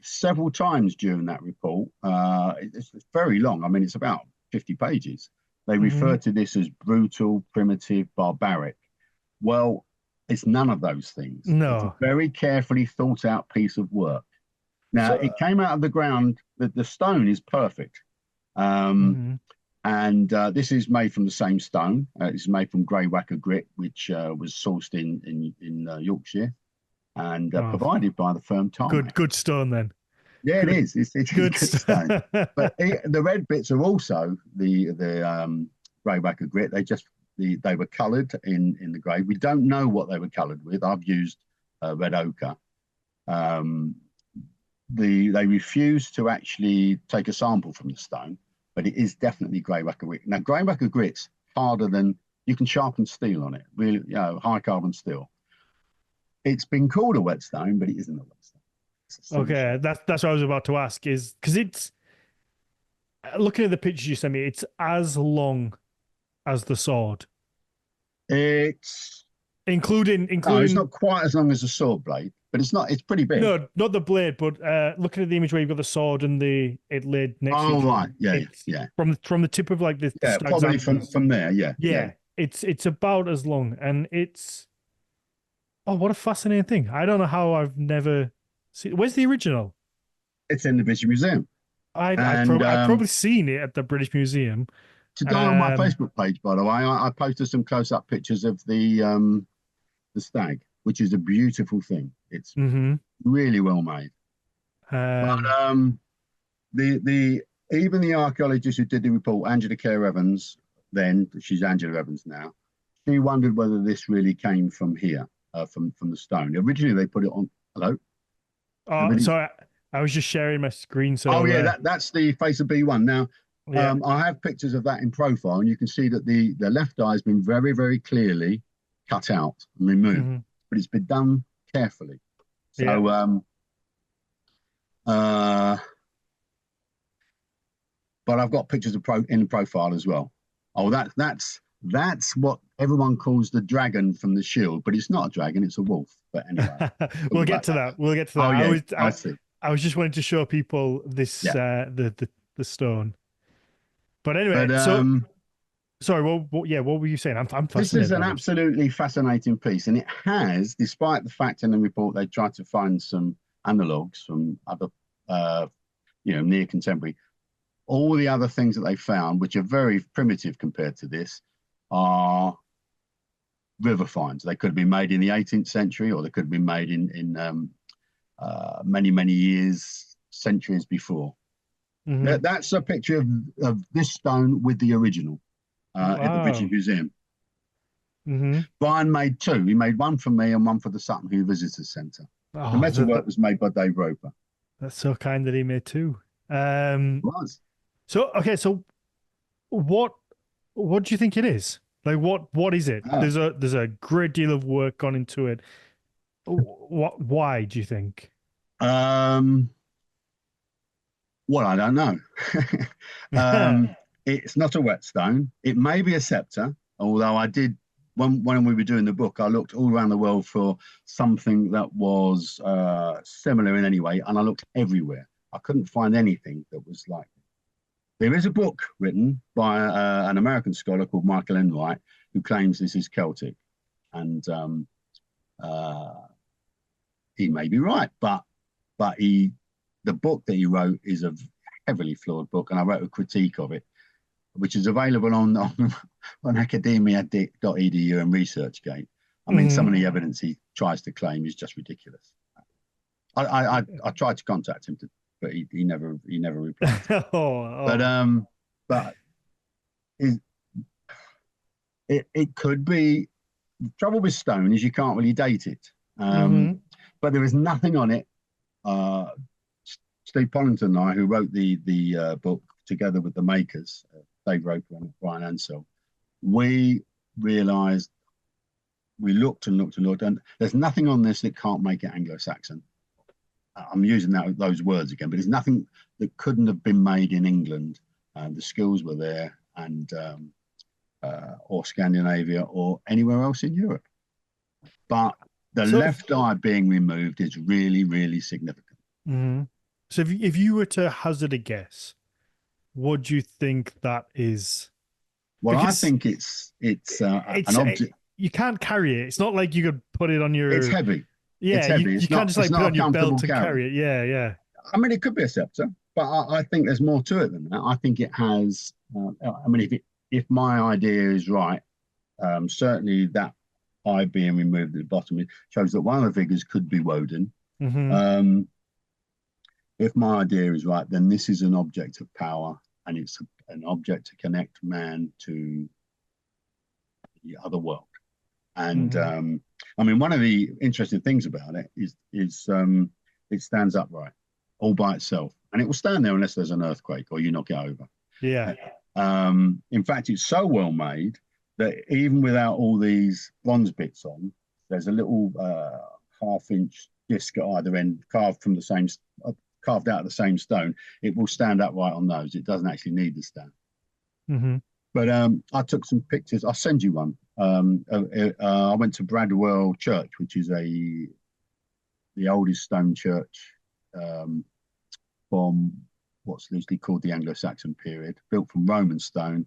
Several times during that report, it's very long. I mean, it's about 50 pages. They Hmm. refer to this as brutal, primitive, barbaric. Well, it's none of those things. It's a No. very carefully thought out piece of work. Now, So. it came out of the ground that the stone is perfect. Um, Mhm. and this is made from the same stone. It's made from grey whacker grit, which was sourced in Yorkshire and Oh, provided by the firm good, Tarmac. good stone then. Yeah, it Good, is. It is good good stone. stone. But the red bits are also the grey whacker grit. They were coloured in the grey. We don't know what they were coloured with. I've used red ochre. Um, they refused to actually take a sample from the stone, but it is definitely grey whacker grit. Now, grey whacker grit's harder than you can sharpen steel on it. Really, high carbon steel. It's been called a whetstone, but it isn't a whetstone. It's a Okay, silverstone. that's what I was about to ask. Is because it's looking at the pictures you sent me, it's as long as the sword, It's including no, it's including not quite as long as a sword blade, but it's not. It's pretty big. no, not the blade, but looking at the image where you've got the sword and the it laid next to Oh each other. right, yeah, It's yeah, from the tip of like the yeah. stag's Probably from antlers. from there. Yeah, yeah. Yeah, it's about as long, and it's oh, what a fascinating thing. I don't know how I've never seen. Where's the original? It's in the British Museum, and I've probably seen it at the British Museum. today on my Um, Facebook page, by the way, I posted some close-up pictures of the stag, which is a beautiful thing. It's mhm. really well made. But Um, the even the archaeologist who did the report, Angela Clare Evans, then she's Angela Evans now, she wondered whether this really came from here, from the stone. Originally, they put it on. Hello, oh, everybody. sorry, I was just sharing my screen, Oh so yeah, that's the face of B1. Now, yeah. I have pictures of that in profile, and you can see that the left eye has been very, very clearly cut out and removed, Mhm. but it's been done carefully. Yeah. So, uh, but I've got pictures of in profile as well. Oh, that's what everyone calls the dragon from the shield, but it's not a dragon; it's a wolf. But anyway, talk We'll get about to that that. later. We'll get to that. Oh yeah, I see. I was just wanting to show people this Yeah, the stone. But anyway, but so sorry, yeah, what were you saying? I'm this is fascinated an by this. absolutely fascinating piece, and it has, despite the fact in the report they tried to find some analogues from other, uh, near contemporary. All the other things that they found, which are very primitive compared to this, are river finds. They could have been made in the 18th century, or they could have been made in many, many years, centuries before. Hmm. That's a picture of this stone with the original at the British Wow. Museum. Hmm. Brian made two. He made one for me and one for the Sutton Hoo Visitors Centre. The Oh, metalwork was made by Dave Roper. that's so kind that he made two. It was. So okay, so what what do you think it is? Like what is it? Ah. There's a great deal of work gone into it. What why do you think? Um, well, I don't know. It's not a whetstone. It may be a scepter, although I did when we were doing the book, I looked all around the world for something that was similar in any way, and I looked everywhere. I couldn't find anything that was like it. There is a book written by an American scholar called Michael Enright who claims this is Celtic, and uh, he may be right, but the book that he wrote is a heavily flawed book, and I wrote a critique of it, which is available on academia.edu and ResearchGate. I mean, some Mhm. of the evidence he tries to claim is just ridiculous. I tried to contact him, but he never replied. But Oh. but it, it could be. The trouble with stone is you can't really date it. Hmm. But there is nothing on it. Uh, Steve Pollington and I, who wrote the book together with the makers, Dave Roper and Brian Ansell, we realised, we looked and looked and looked, and there's nothing on this that can't make it Anglo-Saxon. I'm using those words again, but there's nothing that couldn't have been made in England. The skills were there, and or Scandinavia or anywhere else in Europe. But the So left eye being removed is really, really significant. mhm. So if you were to hazard a guess, what do you think that is? Well, I Because think it's an it's object. you can't carry it. It's not like you could put it on It's your heavy. yeah. It's You heavy. you can't just It's like put it not on a your comfortable belt and carry. carry it. Yeah, yeah. I mean, it could be a scepter, but I think there's more to it than that. I think it has. I mean, if my idea is right, certainly that eye being removed at the bottom, it shows that one of the figures could be Woden. Hmm. Um, if my idea is right, then this is an object of power, and it's an object to connect man to the other world. And Hmm. I mean, one of the interesting things about it is it stands upright all by itself, and it will stand there unless there's an earthquake or you knock it over. Yeah. In fact, it's so well made that even without all these bronze bits on, there's a little half-inch disc at either end, carved out of the same stone. It will stand upright on those. It doesn't actually need the stand. Hmm. But I took some pictures. I'll send you one. I went to Bradwell Church, which is the oldest stone church from what's loosely called the Anglo-Saxon period, built from Roman stone.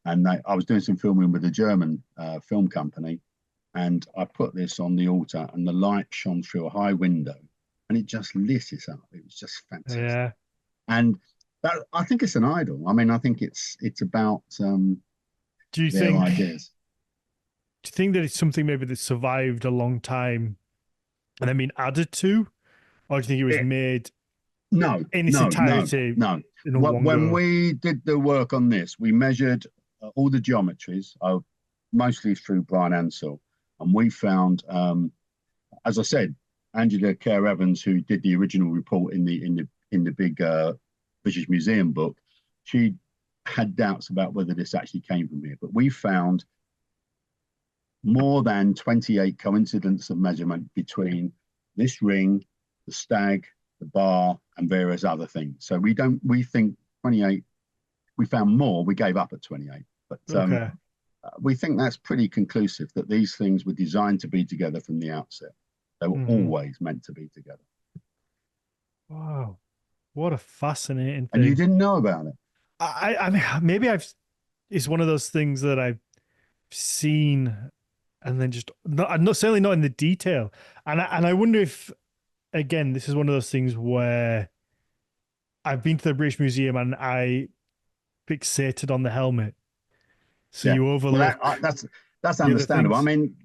And I was doing some filming with a German film company, and I put this on the altar, and the light shone through a high window, and it just lit it up. It was just fantastic. Yeah. And that, I think it's an idol. I mean, I think it's about Do you their think? ideas. Do you think that it's something maybe that survived a long time and then been added to, or do you think it was It, made no, in its no, no, entirety no. in one When go? we did the work on this, we measured all the geometries, mostly through Brian Ansell, and we found, as I said, Angela Kerr Evans, who did the original report in the big British Museum book, she had doubts about whether this actually came from here, but we found more than 28 coincidence of measurement between this ring, the stag, the bar, and various other things. So we think 28. We found more. We gave up at 28, but Okay. we think that's pretty conclusive that these things were designed to be together from the outset. They were Hmm. always meant to be together. Wow. What a fascinating And you thing. didn't know about it. I mean, maybe it's one of those things that I've seen and then just not certainly not in the detail. And I wonder if, again, this is one of those things where I've been to the British Museum and I fixated on the helmet. So Yeah. you Well, overlook that's the other understandable. I things. mean,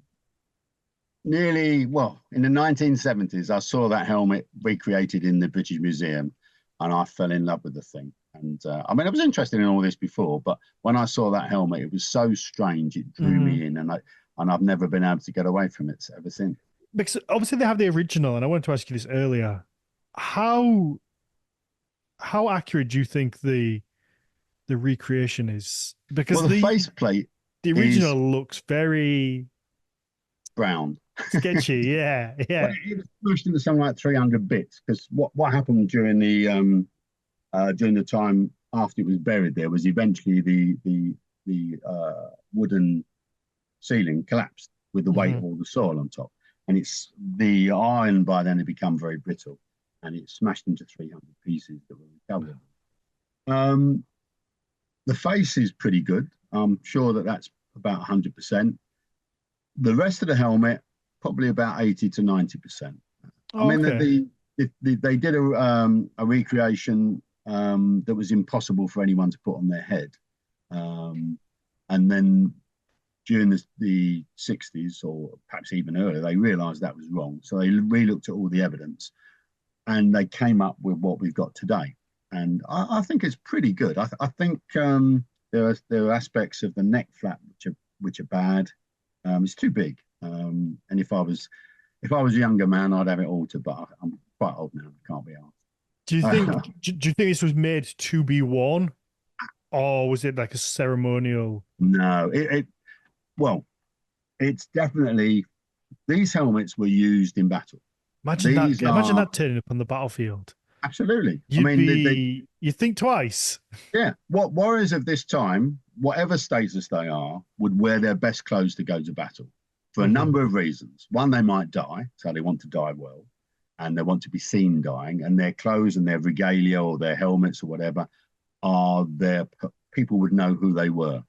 in the 1970s, I saw that helmet recreated in the British Museum, and I fell in love with the thing. And I mean, I was interested in all this before, but when I saw that helmet, it was so strange. It drew Hmm. me in, and I've never been able to get away from it ever since. Because obviously they have the original, and I wanted to ask you this earlier. How how accurate do you think the recreation is? Well, Because the the faceplate the is original looks very brown. sketchy. Yeah, Well, yeah. it was smashed into something like 300 bits because what happened during the time after it was buried there was eventually the wooden ceiling collapsed with the weight Hmm. of all the soil on top, and it's the iron by then had become very brittle, and it smashed into 300 pieces that were recovered. Um, the face is pretty good. I'm sure that's about 100%. The rest of the helmet, probably about 80 to 90%. I Oh, mean, okay. they did a recreation that was impossible for anyone to put on their head. Um, and then during the 60s, or perhaps even earlier, they realized that was wrong. So they re looked at all the evidence. and they came up with what we've got today. And I think it's pretty good. I think there are aspects of the neck flap which are bad. It's too big. And if I was a younger man, I'd have it altered. But I'm quite old now. Can't be asked. Do you think do you think this was made to be worn, or was it like a ceremonial? No, well, it's definitely these helmets were used in battle. Imagine that. These Imagine are that turning up on the battlefield. absolutely. I You'd mean, be. You think twice. yeah. What warriors of this time, whatever status they are, would wear their best clothes to go to battle for a Mhm. number of reasons. One, they might die, so they want to die well, and they want to be seen dying, and their clothes and their regalia or their helmets or whatever are their people would know who they were.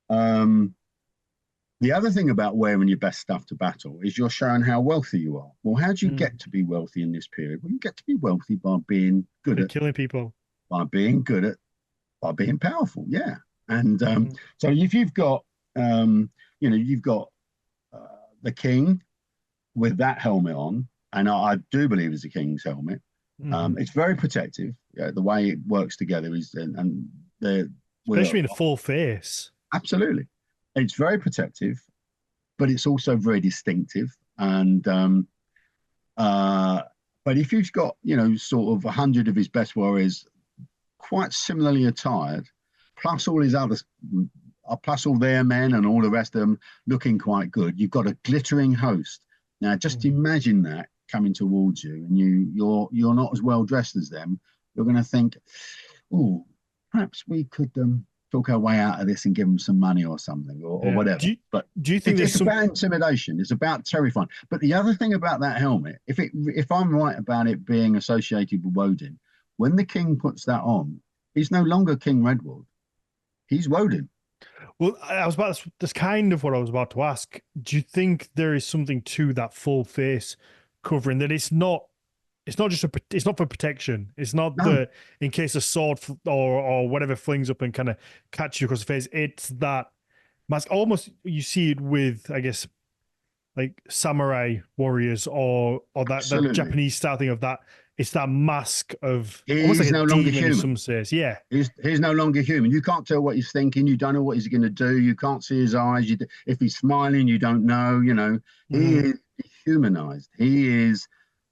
Um, the other thing about wearing your best stuff to battle is you're showing how wealthy you are. Well, how do you Mm. get to be wealthy in this period? Well, you get to be wealthy by being good They're at, killing people. by being good at, by being powerful. Yeah. And Mhm. so if you've got, you've got uh, the king with that helmet on, and I do believe it's a king's helmet. Mhm. It's very protective. Yeah, the way it works together is, and the we're Especially in a full face. absolutely, it's very protective, but it's also very distinctive. And uh, but if you've got sort of 100 of his best warriors quite similarly attired, plus all his others, plus all their men and all the rest of them looking quite good, you've got a glittering host. Now, just Mhm. imagine that coming towards you, and you're not as well dressed as them. You're going to think, oh, perhaps we could talk our way out of this and give them some money or something or Yeah. whatever. But Do you think there's it's some? about intimidation. It's about terrifying. But the other thing about that helmet, if I'm right about it being associated with Woden, when the king puts that on, he's no longer King Redwood. He's Woden. Well, I was about. That's kind of what I was about to ask. Do you think there is something to that full face covering that it's not just it's not for protection. It's not No, the in case a sword or whatever flings up and kind of catch you across the face. It's that mask. Almost you see it with, I guess, like samurai warriors or that absolutely. Japanese style thing of that. It's that mask of almost like He's a no longer demon in human. some sense. Yeah. He's no longer human. You can't tell what he's thinking. You don't know what he's going to do. You can't see his eyes. If he's smiling, you don't know. He Mm-hmm. is humanized. He is,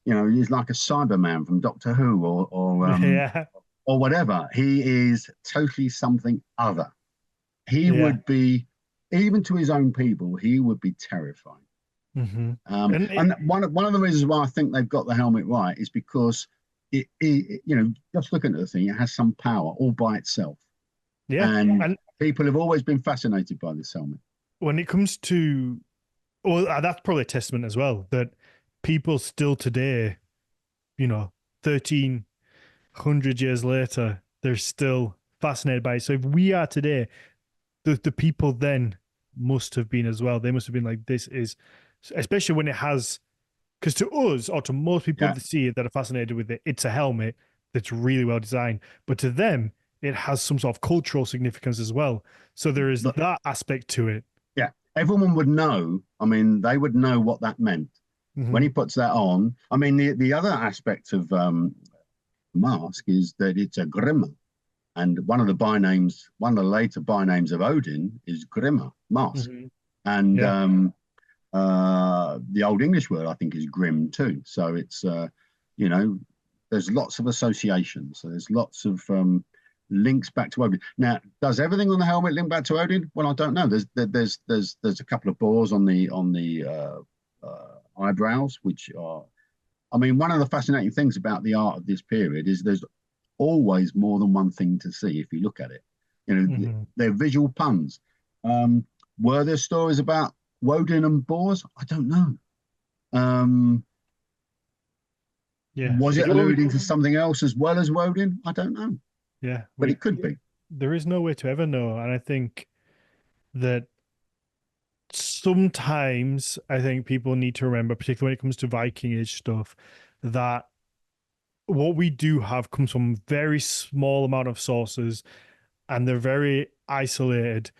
he's like a Cyberman from Doctor Who Yeah. or whatever. He is totally something other. He Yeah. would be, even to his own people, he would be terrifying. Mm-hmm. And And one of the reasons why I think they've got the helmet right is because just looking at the thing, it has some power all by itself. yeah. And And people have always been fascinated by this helmet. when it comes to, well, that's probably a testament as well that people still today, 1300 years later, they're still fascinated by it. So if we are today, the people then must have been as well. They must have been like, this is, especially when it has, because to us or to most people Yeah, that see it that are fascinated with it, it's a helmet that's really well designed. But to them, it has some sort of cultural significance as well. So there is but that aspect to it. yeah, everyone would know. I mean, they would know what that meant when Mm-hmm. he puts that on. I mean, the other aspect of mask is that it's a grimmer. And one of the later bynames of Odin is Grimmer, mask. Mm-hmm. And Yeah. the Old English word, I think, is grim too. So you know, there's lots of associations. So there's lots of links back to Odin. Now, does everything on the helmet link back to Odin? Well, I don't know. There's a couple of bores on the eyebrows, which are. I mean, one of the fascinating things about the art of this period is there's always more than one thing to see if you look at it. Mm-hmm. They're visual puns. Um, were there stories about Woden and boars? I don't know. Um, Yeah. was We it do. alluding to something else as well as Woden? I don't know, Yeah. but it could be. There is no way to ever know. And I think that sometimes I think people need to remember, particularly when it comes to Viking Age stuff, that what we do have comes from very small amount of sources and they're very isolated.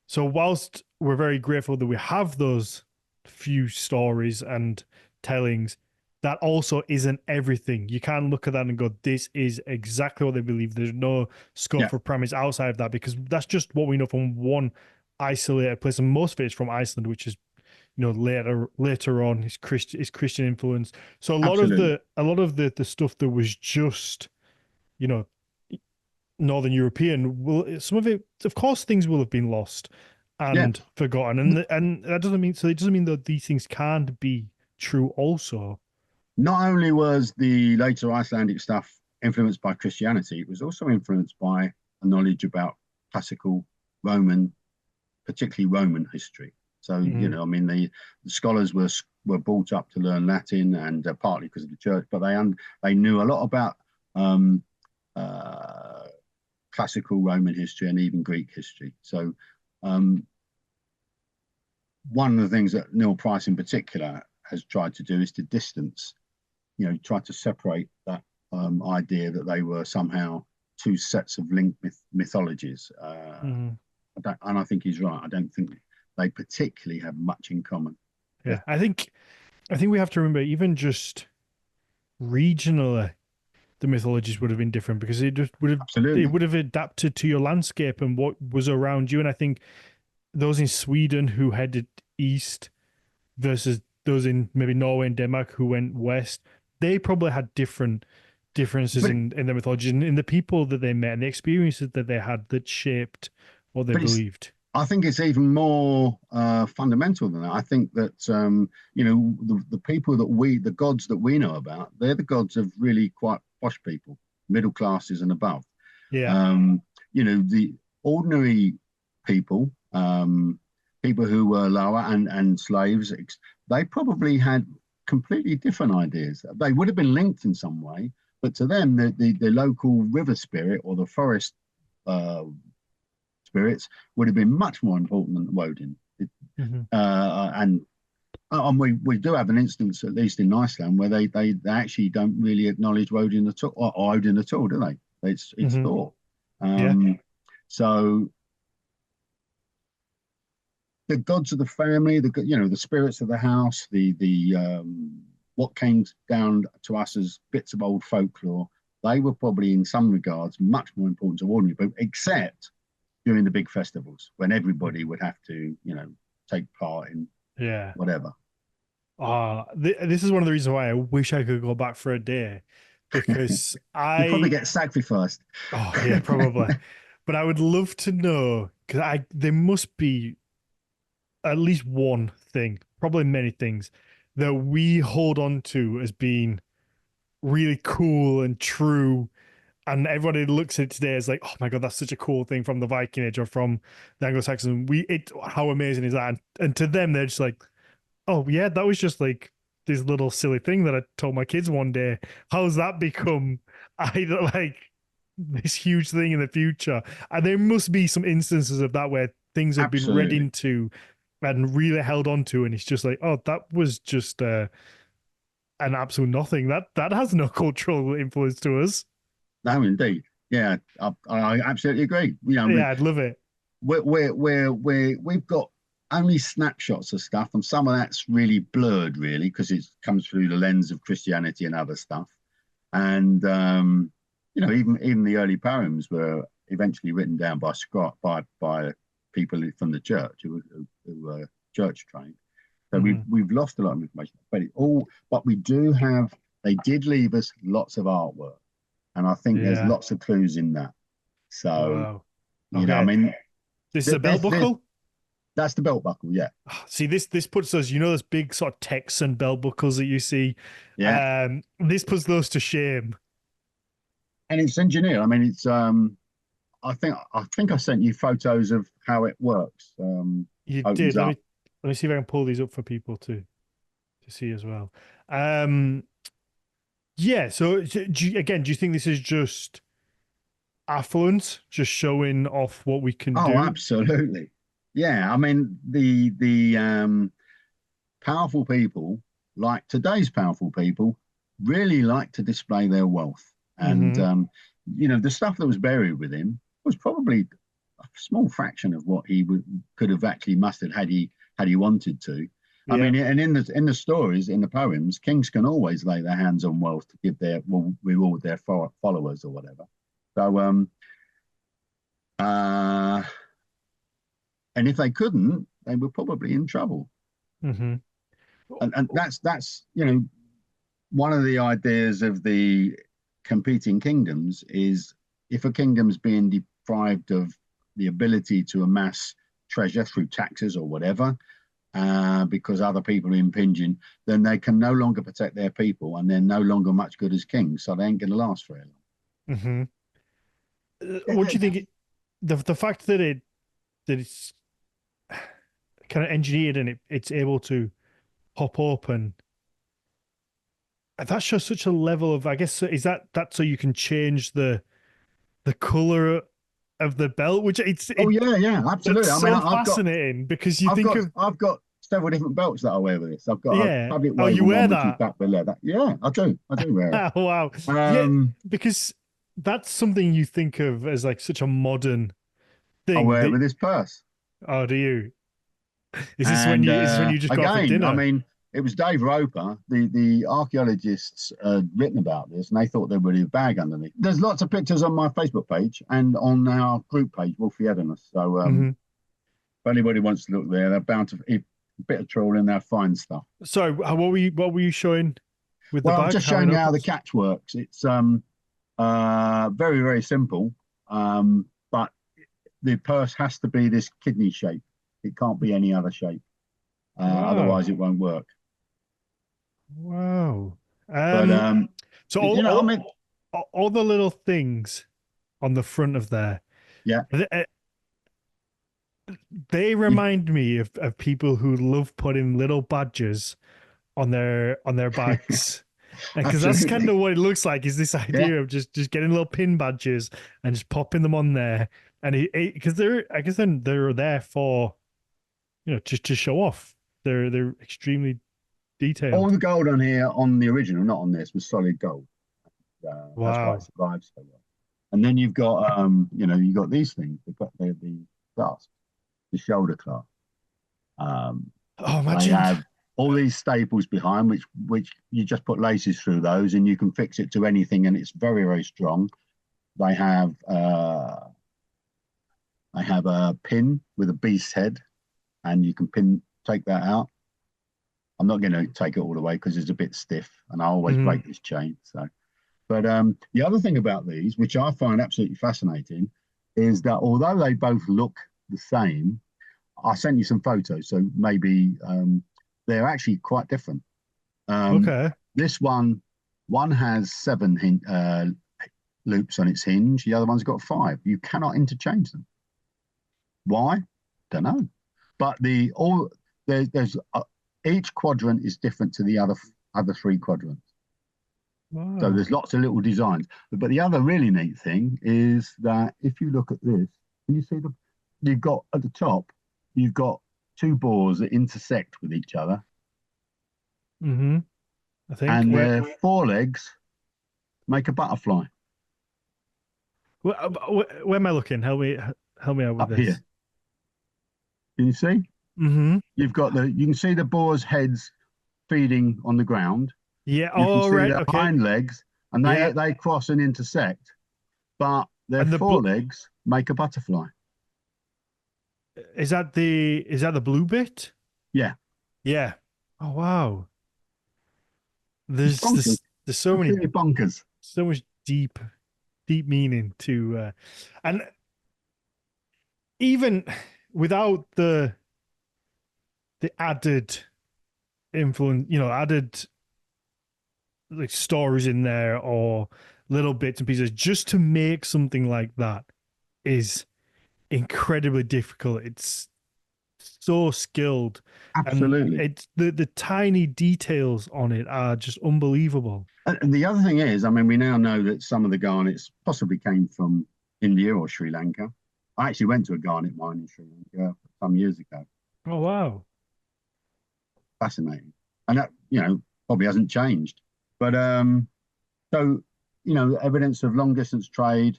So whilst we're very grateful that we have those few stories and tellings, that also isn't everything. You can't look at that and go, this is exactly what they believe. There's no scope Yeah, for premise outside of that, because that's just what we know from one isolated place. And most of it is from Iceland, which is, later on is Christian influence. So absolutely. a lot of the stuff that was just, you know, Northern European, will some of it, of course, things will have been lost Yeah. and forgotten, and that doesn't mean, so it doesn't mean that these things can't be true also. Not only was the later Icelandic stuff influenced by Christianity, it was also influenced by a knowledge about classical Roman, particularly Roman history. So, Mm, I mean, the scholars were brought up to learn Latin, and partly because of the church, but they knew a lot about um, uh, classical Roman history and even Greek history. So, um, one of the things that Neil Price in particular has tried to do is to distance, try to separate that idea that they were somehow two sets of linked mythologies. mm, And I think he's right. I don't think they particularly have much in common. yeah, I think we have to remember, even just regionally, the mythologies would have been different, because it Absolutely. would have adapted to your landscape and what was around you. And I think those in Sweden who headed east versus those in maybe Norway and Denmark who went west, they probably had differences But in their mythology and in the people that they met and the experiences that they had that shaped what they but it's believed. I think it's even more fundamental than that. I think that the people the gods that we know about, they're the gods of really quite posh people, middle classes and above. Yeah. Um, the ordinary people, people who were lower and slaves, they probably had completely different ideas. They would have been linked in some way, but to them, the local river spirit or the forest uh, spirits would have been much more important than Woden. Hmm. And we do have an instance, at least in Iceland, where they actually don't really acknowledge Woden at all, or Odin at all, do they? It's Hmm. Thor. Yeah. So the gods of the family, the spirits of the house, the what came down to us as bits of old folklore, they were probably in some regards much more important to ordinary people, except during the big festivals when everybody would have to, take part in Yeah. whatever. This is one of the reasons why I wish I could go back for a day, because You'd probably get sacrificed. oh yeah, probably, but I would love to know, because there must be at least one thing, probably many things, that we hold on to as being really cool and true. And everybody looks at it today as like, oh my God, that's such a cool thing from the Viking Age or from the Anglo-Saxon. How amazing is that? And to them, they're just like, oh yeah, that was just like this little silly thing that I told my kids one day. How's that become either like this huge thing in the future? And there must be some instances of that where things have been read Absolutely. into and really held on to, and it's just like, oh, that was just an absolute nothing. That has no cultural influence to us. No, indeed. Yeah, I absolutely agree. Yeah, I'd love it. We've got only snapshots of stuff, and some of that's really blurred, really, because it comes through the lens of Christianity and other stuff. And even the early poems were eventually written down by people from the church who were church trained. So Mhm. we've lost a lot of information, but we do have. They did leave us lots of artwork, and I think there's Yeah. lots of clues in that. So Wow. I Okay. mean, This is a belt this buckle. that's the belt buckle, yeah, See, this puts us, those big sort of Texan belt buckles that you see. yeah, This puts those to shame. and it's engineered. I mean, it's I think I sent you photos of how it works. You did. Opens up. Let me see if I can pull these up for people to see as well. Um, yeah. So again, do you think this is just affluence, just showing off what we can Oh, do? absolutely. Yeah, I mean the powerful people, like today's powerful people, really like to display their wealth, and Hmm. the stuff that was buried with him was probably a small fraction of what he could have actually mustered had he wanted to. I Yeah. mean, and in the stories, in the poems, kings can always lay their hands on wealth to give their well, reward their followers or whatever. So, uh, and if they couldn't, they were probably in trouble. Hmm. And that's one of the ideas of the competing kingdoms is if a kingdom's being deprived of the ability to amass treasure through taxes or whatever, because other people are impinging, then they can no longer protect their people and they're no longer much good as kings. So they ain't going to last very Hmm. What do you long. think? The fact that it's kind of engineered and it's able to pop open. That shows such a level of, I guess, is that so you can change the color of the belt, which Oh it yeah, yeah, that's absolutely. I mean, so fascinating because you think of I've got several different belts that I wear with this. I've got a yeah. public Oh, you woven wear one, which is that? back with leather. Yeah, I do wear it. Oh, wow. Yeah, Um, because that's something you think of as like such a modern I thing wear it that with this purse. oh do you And is this when you just go out for again, I dinner? mean, it was Dave Roper, the archaeologists, written about this, and they thought there would be a bag underneath. There's lots of pictures on my Facebook page and on our group page, Wolfie Edinus. So Hmm. if anybody wants to look there, they're bound to a bit of trawling, they'll find stuff. So what were you showing with the Well, I was bag? just How it showing you how the opens? catch works. It's very, very simple. But the purse has to be this kidney shape. It can't be any other shape. Wow. Otherwise it won't work. Wow. But So I mean, all the little things on the front of there, yeah, they you remind me of people who love putting little badges on their bags. Because that's kind absolutely. of what it looks like is this Yeah. idea of just getting little pin badges and just popping them on there. And because they're I guess then they're there for just to show off. They're extremely All detailed. the gold on here on the original, not on this, was solid gold. That's why it Wow. survives so well. And then you've got you've got these things. They've got the clasp, the shoulder clasp. Um, Oh, they imagine. have all these staples behind, which you just put laces through those, and you can fix it to anything, and it's very, very strong. They have a pin with a beast head, and you can take that out. I'm not going to take it all the way because it's a bit stiff, and I always Mhm. break this chain. So, but the other thing about these, which I find absolutely fascinating, is that although they both look the same, I sent you some photos, so maybe they're actually quite different. Um, Okay. this one has seven loops on its hinge. The other one's got five. You cannot interchange them. Why? Don't know. But there's each quadrant is different to the other three quadrants. So Wow. there's lots of little designs. But the other really neat thing is that if you look at this, can you see you've got at the top, you've got two bores that intersect with each other, Hmm. I think and where their forelegs make a butterfly where am I looking? Help me out with up this. here. Can you see? Hmm. You can see the boar's heads feeding on the ground. Yeah. You can Oh, see right. their Okay. hind legs, and Yeah. they cross and intersect, but their And forelegs make a butterfly. is that the blue bit? Yeah, Yeah. Oh wow. it's bonkers, There's so many completely bonkers. so much deep meaning to and even without the added influence, added like stories in there or little bits and pieces just to make something like that is incredibly difficult. It's so skilled and Absolutely. it's the tiny details on it are just unbelievable. And the other thing is, I mean, we now know that some of the garnets possibly came from India or Sri Lanka. I actually went to a garnet mine in Sri Lanka some years ago. Oh wow. Fascinating, and that probably hasn't changed. But so evidence of long distance trade.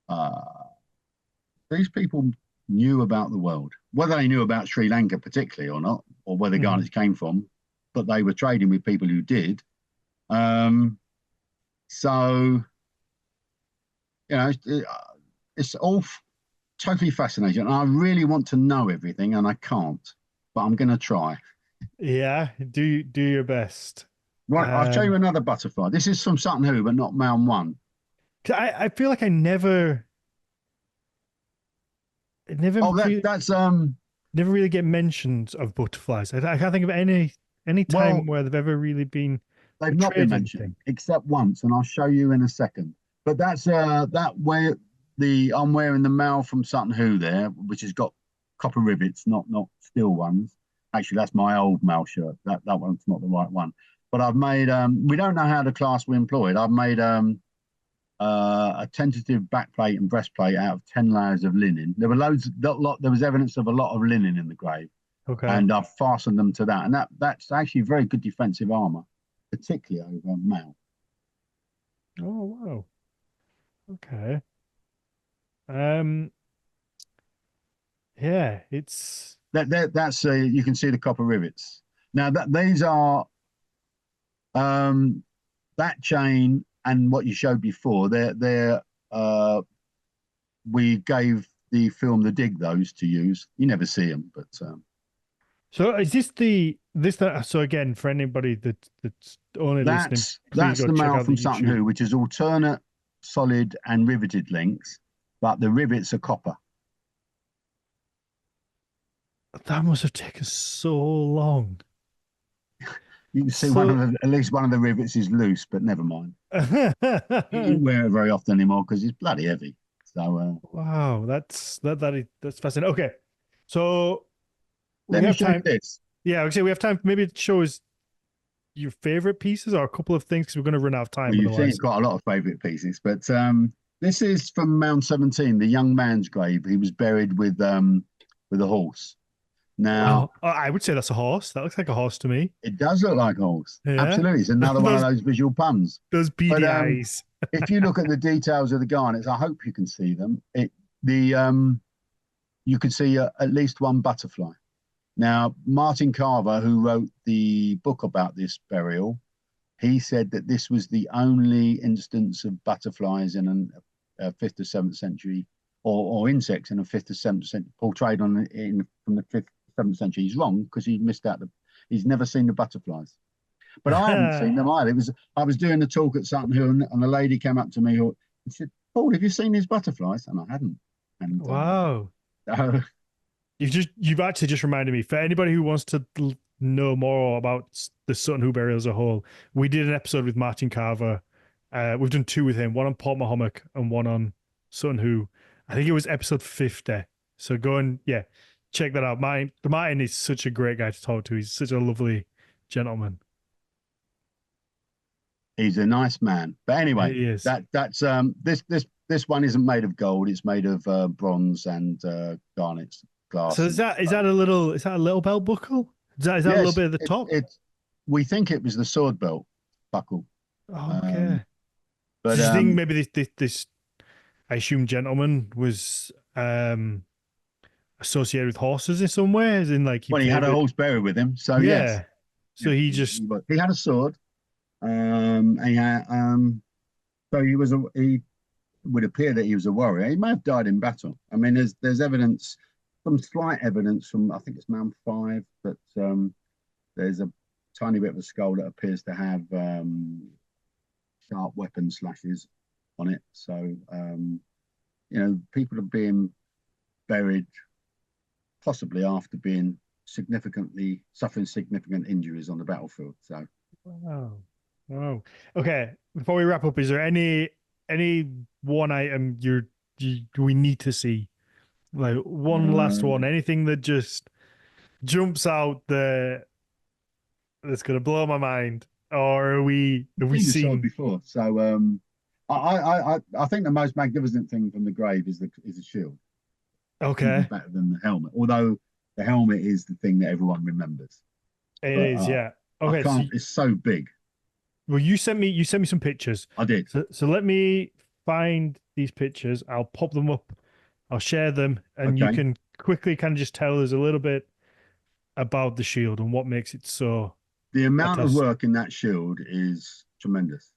Uh, these people knew about the world, whether they knew about Sri Lanka particularly or not, or where the Mhm. garnets came from, but they were trading with people who did. Um, so it's all totally fascinating. And I really want to know everything, and I can't, but I'm going to try. Yeah, do your best. Right, I'll show you Um, another butterfly. This is from Sutton Hoo, but not Mound One. 'Cause I feel like I never Oh, feel that's never really get mentions of butterflies. I can't think of any time well, where they've ever really been they've not been portrayed in mentioned anything. except once, and I'll show you in a second. But that's that where the I'm wearing the male from Sutton Hoo there, which has got copper rivets, not steel ones. Actually, that's my old male shirt. That one's not the right one. But I've made we don't know how the class we employed. I've made a tentative backplate and breastplate out of 10 layers of linen. There were there was evidence of a lot of linen in the grave, Okay. and I've fastened them to that. And that's actually very good defensive armor, particularly over male. Oh wow. Okay. Um. Yeah. It's. That's you can see the copper rivets. Now that these are um, that chain and what you showed before. They're we gave the film The Dig those to use. You never see them, but So is this the this that so again for anybody that's only listening, please that's go the check male out the from Sutton YouTube. Hoo, which is alternate solid and riveted links, but the rivets are copper. That must have taken so long. You can see So at least one of the rivets is loose, but never mind. You don't wear it very often anymore because it's bloody heavy. So wow, that's fascinating. Okay, so we let me have show you time. this. Yeah, okay, we have time. Maybe to show us your favorite pieces or a couple of things because we're going to run out of Well, time you've seen otherwise. quite a lot of favourite pieces, but this is from Mound 17, the young man's grave. He was buried with a horse. Now, Oh, I would say that's a horse. That looks like a horse to me. it does look like a horse. Yeah, Absolutely. It's another one of those those visual puns. those But beady eyes. if you look at the details of the garnets, I hope you can see them. The you can see at least one butterfly. Now, Martin Carver, who wrote the book about this burial, he said that this was the only instance of butterflies in a fifth or seventh century, or insects in a fifth or seventh century portrayed from the fifth or seventh century. He's wrong because he missed out he's never seen the butterflies. But I hadn't seen them either. I was doing the talk at Sutton Hoo, and a lady came up to me and said, "Paul, have you seen these butterflies?" And I hadn't. And Wow. uh, You've actually just reminded me. For anybody who wants to know more about the Sutton Hoo burial as a whole, we did an episode with Martin Carver. We've done two with him, one on Paul Mortimer and one on Sutton Hoo. I think it was episode 50. So go and check that out. Martin is such a great guy to talk to. He's such a lovely gentleman. he's a nice man. But anyway, He is. that's this one isn't made of gold. It's made of bronze and garnets, So glass, is and that a little belt buckle? Is that a little yes, bit at the top? we think it was the sword belt buckle. Oh, Um, okay. So but do you think maybe this I assume gentleman was associated with horses in some way, as in like he well, he had a favored. horse buried with him, so yes, Yeah. So he just he had a sword. And he had, so he would appear that he was a warrior. He may have died in battle. I mean, there's evidence, some slight evidence from I think it's Mount Five that there's a tiny bit of a skull that appears to have sharp weapon slashes on it. So people are being buried possibly after being significantly suffering significant injuries on the battlefield. So wow. Wow. Okay. Before we wrap up, is there any one item we need to see? Like one last one, uh, anything that just jumps out that's gonna blow my mind? Or have you've we seen the sword seen before. So I think the most magnificent thing from the grave is the shield, even okay. better than the helmet. Although the helmet is the thing that everyone remembers, It but is, yeah. I Okay, so can't. It's so big. well you sent me some pictures. I did. So let me find these pictures. I'll pop them up. I'll share them and you Okay. can quickly kind of just tell us a little bit about the shield and what makes it so The amount of fantastic? work in that shield is tremendous.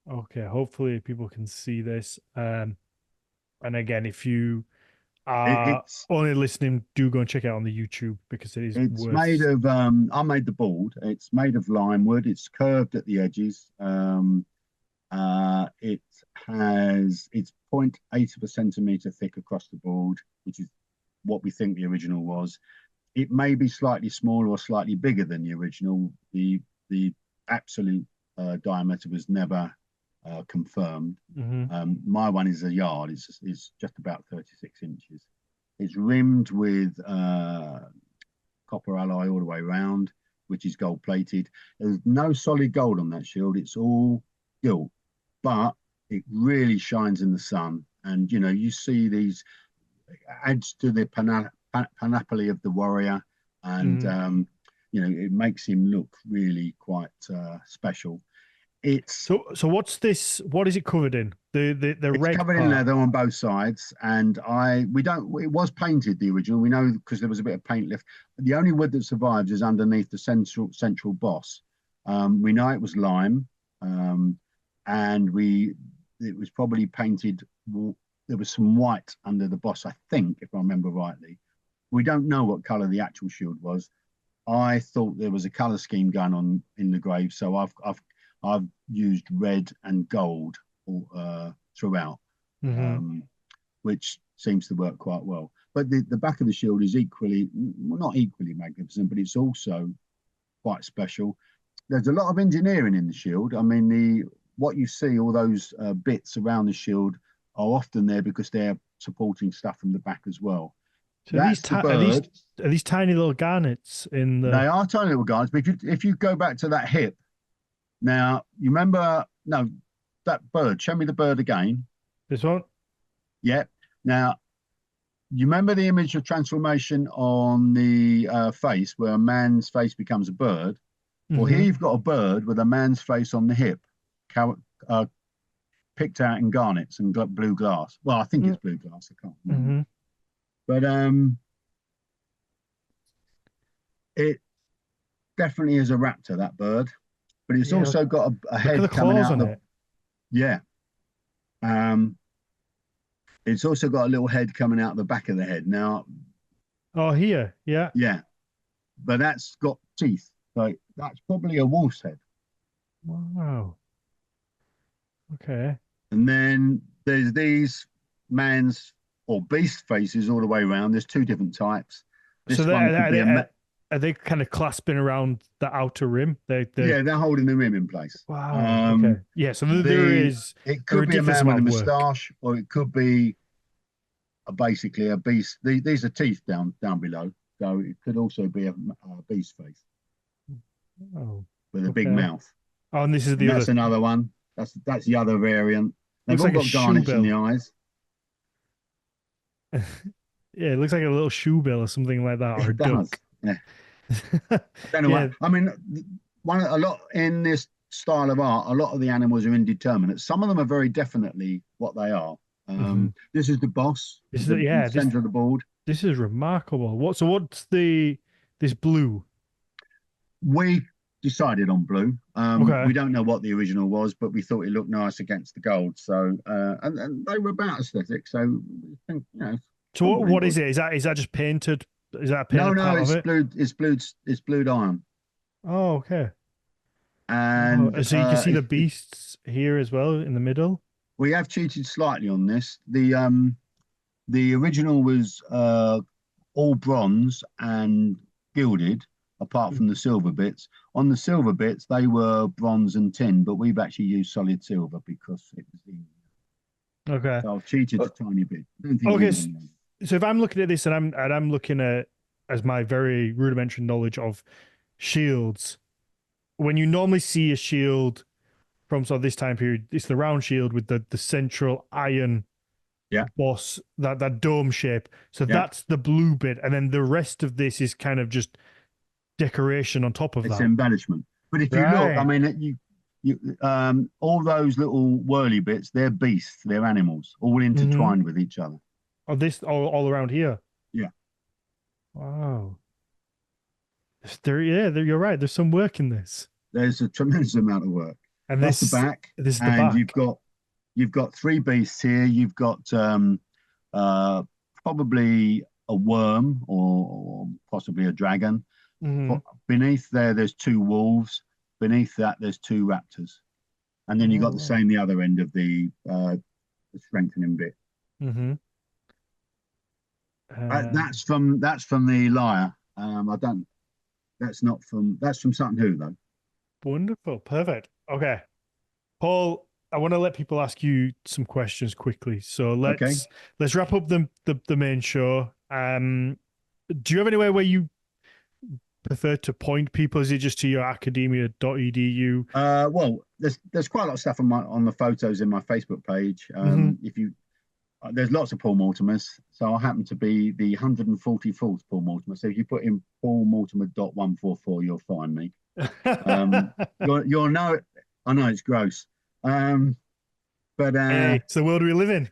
Okay, hopefully people can see this. And again, if you It, are it's only listening, do go and check it out on the YouTube because it is it's made worth. of I made the board. It's made of lime wood. It's curved at the edges. It has it's 0.8 of a centimeter thick across the board, which is what we think the original was. It may be slightly smaller or slightly bigger than the original. The absolute diameter was never confirmed. Hmm. My one is a yard. It's just about 36 inches. It's rimmed with copper alloy all the way around, which is gold plated. There's no solid gold on that shield. It's all gilt, but it really shines in the sun. And you know, you see these adds to the panoply of the warrior, and Hmm. you know, it makes him look really quite special. It's So what's this? What is it covered in? The it's reg covered in part. leather on both sides, and we don't. It was painted the original. We know because there was a bit of paint left. The only wood that survives is underneath the central boss. We know it was lime, um, and we it was probably painted. There was some white under the boss, I think, if I remember rightly. We don't know what colour the actual shield was. I thought there was a colour scheme going on in the grave, so I've used red and gold throughout, Hmm. um, which seems to work quite well. But the back of the shield is equally, well, not equally magnificent, but it's also quite special. There's a lot of engineering in the shield. I mean, the what you see, all those bits around the shield are often there because they're supporting stuff from the back as well. So these That's the bird. are these tiny little garnets in They the are tiny little guys, but if you go back to that hip, now you remember no that bird. Show me the bird again. this one? Yeah. Now you remember the image of transformation on the face where a man's face becomes a bird? Well, here Hmm. you've got a bird with a man's face on the hip, uh, picked out in garnets and blue glass. Well, I think it's blue glass. I can't remember. Hmm. But it definitely is a raptor, that bird. But it's Yeah, also got a look at the head coming claws out of on the, it. yeah. Um, it's also got a little head coming out the back of the head. Now, Oh, here, yeah. yeah, but that's got teeth. So that's probably a wolf's head. Wow. Okay. And then there's these man's or beast faces all the way around. There's two different types. So This one could be are they kind of clasping around the outer rim? yeah, they're holding the rim in place. Wow. Okay. Yeah. So there The is it a could be a ridiculous man with a amount of work. moustache, or it could be basically a beast. These are teeth down below, so it could also be a beast face Oh. with a big Okay. mouth. Oh, and this is And the that's other. another one. That's the other variant. They've Looks all like a got shoe garnets in the bill. eyes. Yeah, it looks like a little shoe bill or something like that, or a It does. duck. Yeah. I don't know what Yeah. I mean. One a lot in this style of art. A lot of the animals are indeterminate. Some of them are very definitely what they are. Hmm. This is the boss This is in yeah. the center of the board. This is remarkable. What? So what's the this blue? We decided on blue. Okay. We don't know what the original was, but we thought it looked nice against the gold. So and they were about aesthetic. So we think you know So probably what is was. it? Is that just painted? Is that a No, painted no, part of it's it? blue. It's blue. It's blued iron, Oh, okay. Oh, and so you can see the beasts here as well in the middle. we have cheated slightly on this. The original was all bronze and gilded, apart from the silver bits. On the silver bits, they were bronze and tin, but we've actually used solid silver because it was easy. Okay. So I've cheated Uh, a tiny bit. I don't think Okay. anybody knows. So if I'm looking at this and I'm looking at as my very rudimentary knowledge of shields, when you normally see a shield from sort of this time period, it's the round shield with the central iron Yeah, boss, that dome shape. So yeah, that's the blue bit, and then the rest of this is kind of just decoration on top of it's that. embellishment. But if you look, I Right. mean, all those little whirly bits, they're beasts, they're animals, all Mm-hmm. intertwined with each other. Oh, this all around here. Yeah. Wow. You're right. There's some work in this. There's a tremendous amount of work. And That's the back, this is the and back. you've got three beasts here. You've got uh, probably a worm or possibly a dragon. Hmm. Beneath there, there's two wolves. Beneath that, there's two raptors, and then you got the other end of the strengthening bit. Mm-hmm. That's from the lyre. I don't. That's not from. That's from Sutton Hoo though. Wonderful. Perfect. Okay. Paul, I want to let people ask you some questions quickly. So Okay. let's wrap up the main show. Do you have anywhere where you prefer to point people? Is it just to your academia.edu? Well, there's quite a lot of stuff on the photos in my Facebook page. Mm-hmm. If you There's lots of Paul Mortimers, so I happen to be the 144th Paul Mortimer. So if you put in PaulMortimer.144, you'll find me. You'll know it. I know it's gross, um, but Hey, it's the world we live in.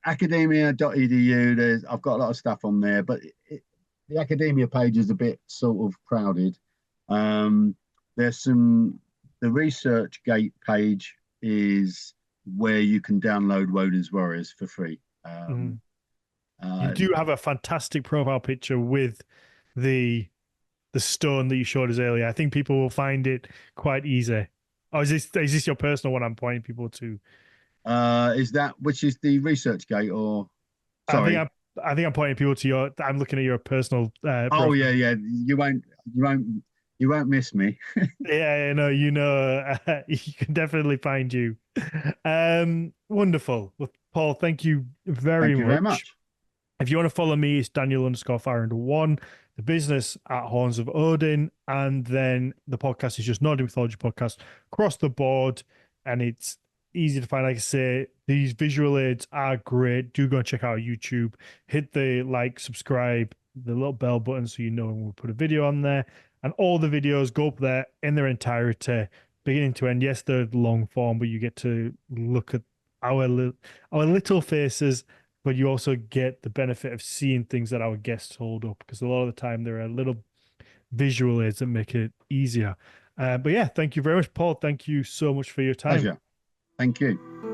academia.edu. I've got a lot of stuff on there, but the academia page is a bit sort of crowded. Um, there's some The research gate page is where you can download Woden's Warriors for free. Mhm. You Uh, do have a fantastic profile picture with the stone that you showed us earlier. I think people will find it quite easy. Oh, is this your personal one I'm pointing people to? is that which is the research gate or I think sorry? I'm I think I'm pointing people to your. I'm looking at your personal Oh profile. yeah, yeah. You won't you won't miss me. Yeah, no, you can definitely find you. Wonderful. Well, Paul, thank you very Thank you very much. much. If you want to follow me, it's Daniel_Farrand1, the business at Horns of Odin, and then the podcast is just Nordic Mythology podcast across the board, and it's easy to find. Like I say, these visual aids are great. Do go and check out YouTube. Hit the like, subscribe, the little bell button so you know when we put a video on there. And all the videos go up there in their entirety, beginning to end. Yes, they're long form, but you get to look at our little faces, but you also get the benefit of seeing things that our guests hold up, because a lot of the time there are little visual aids that make it easier. But yeah, thank you very much, Paul. Thank you so much for your time. Pleasure. Thank you.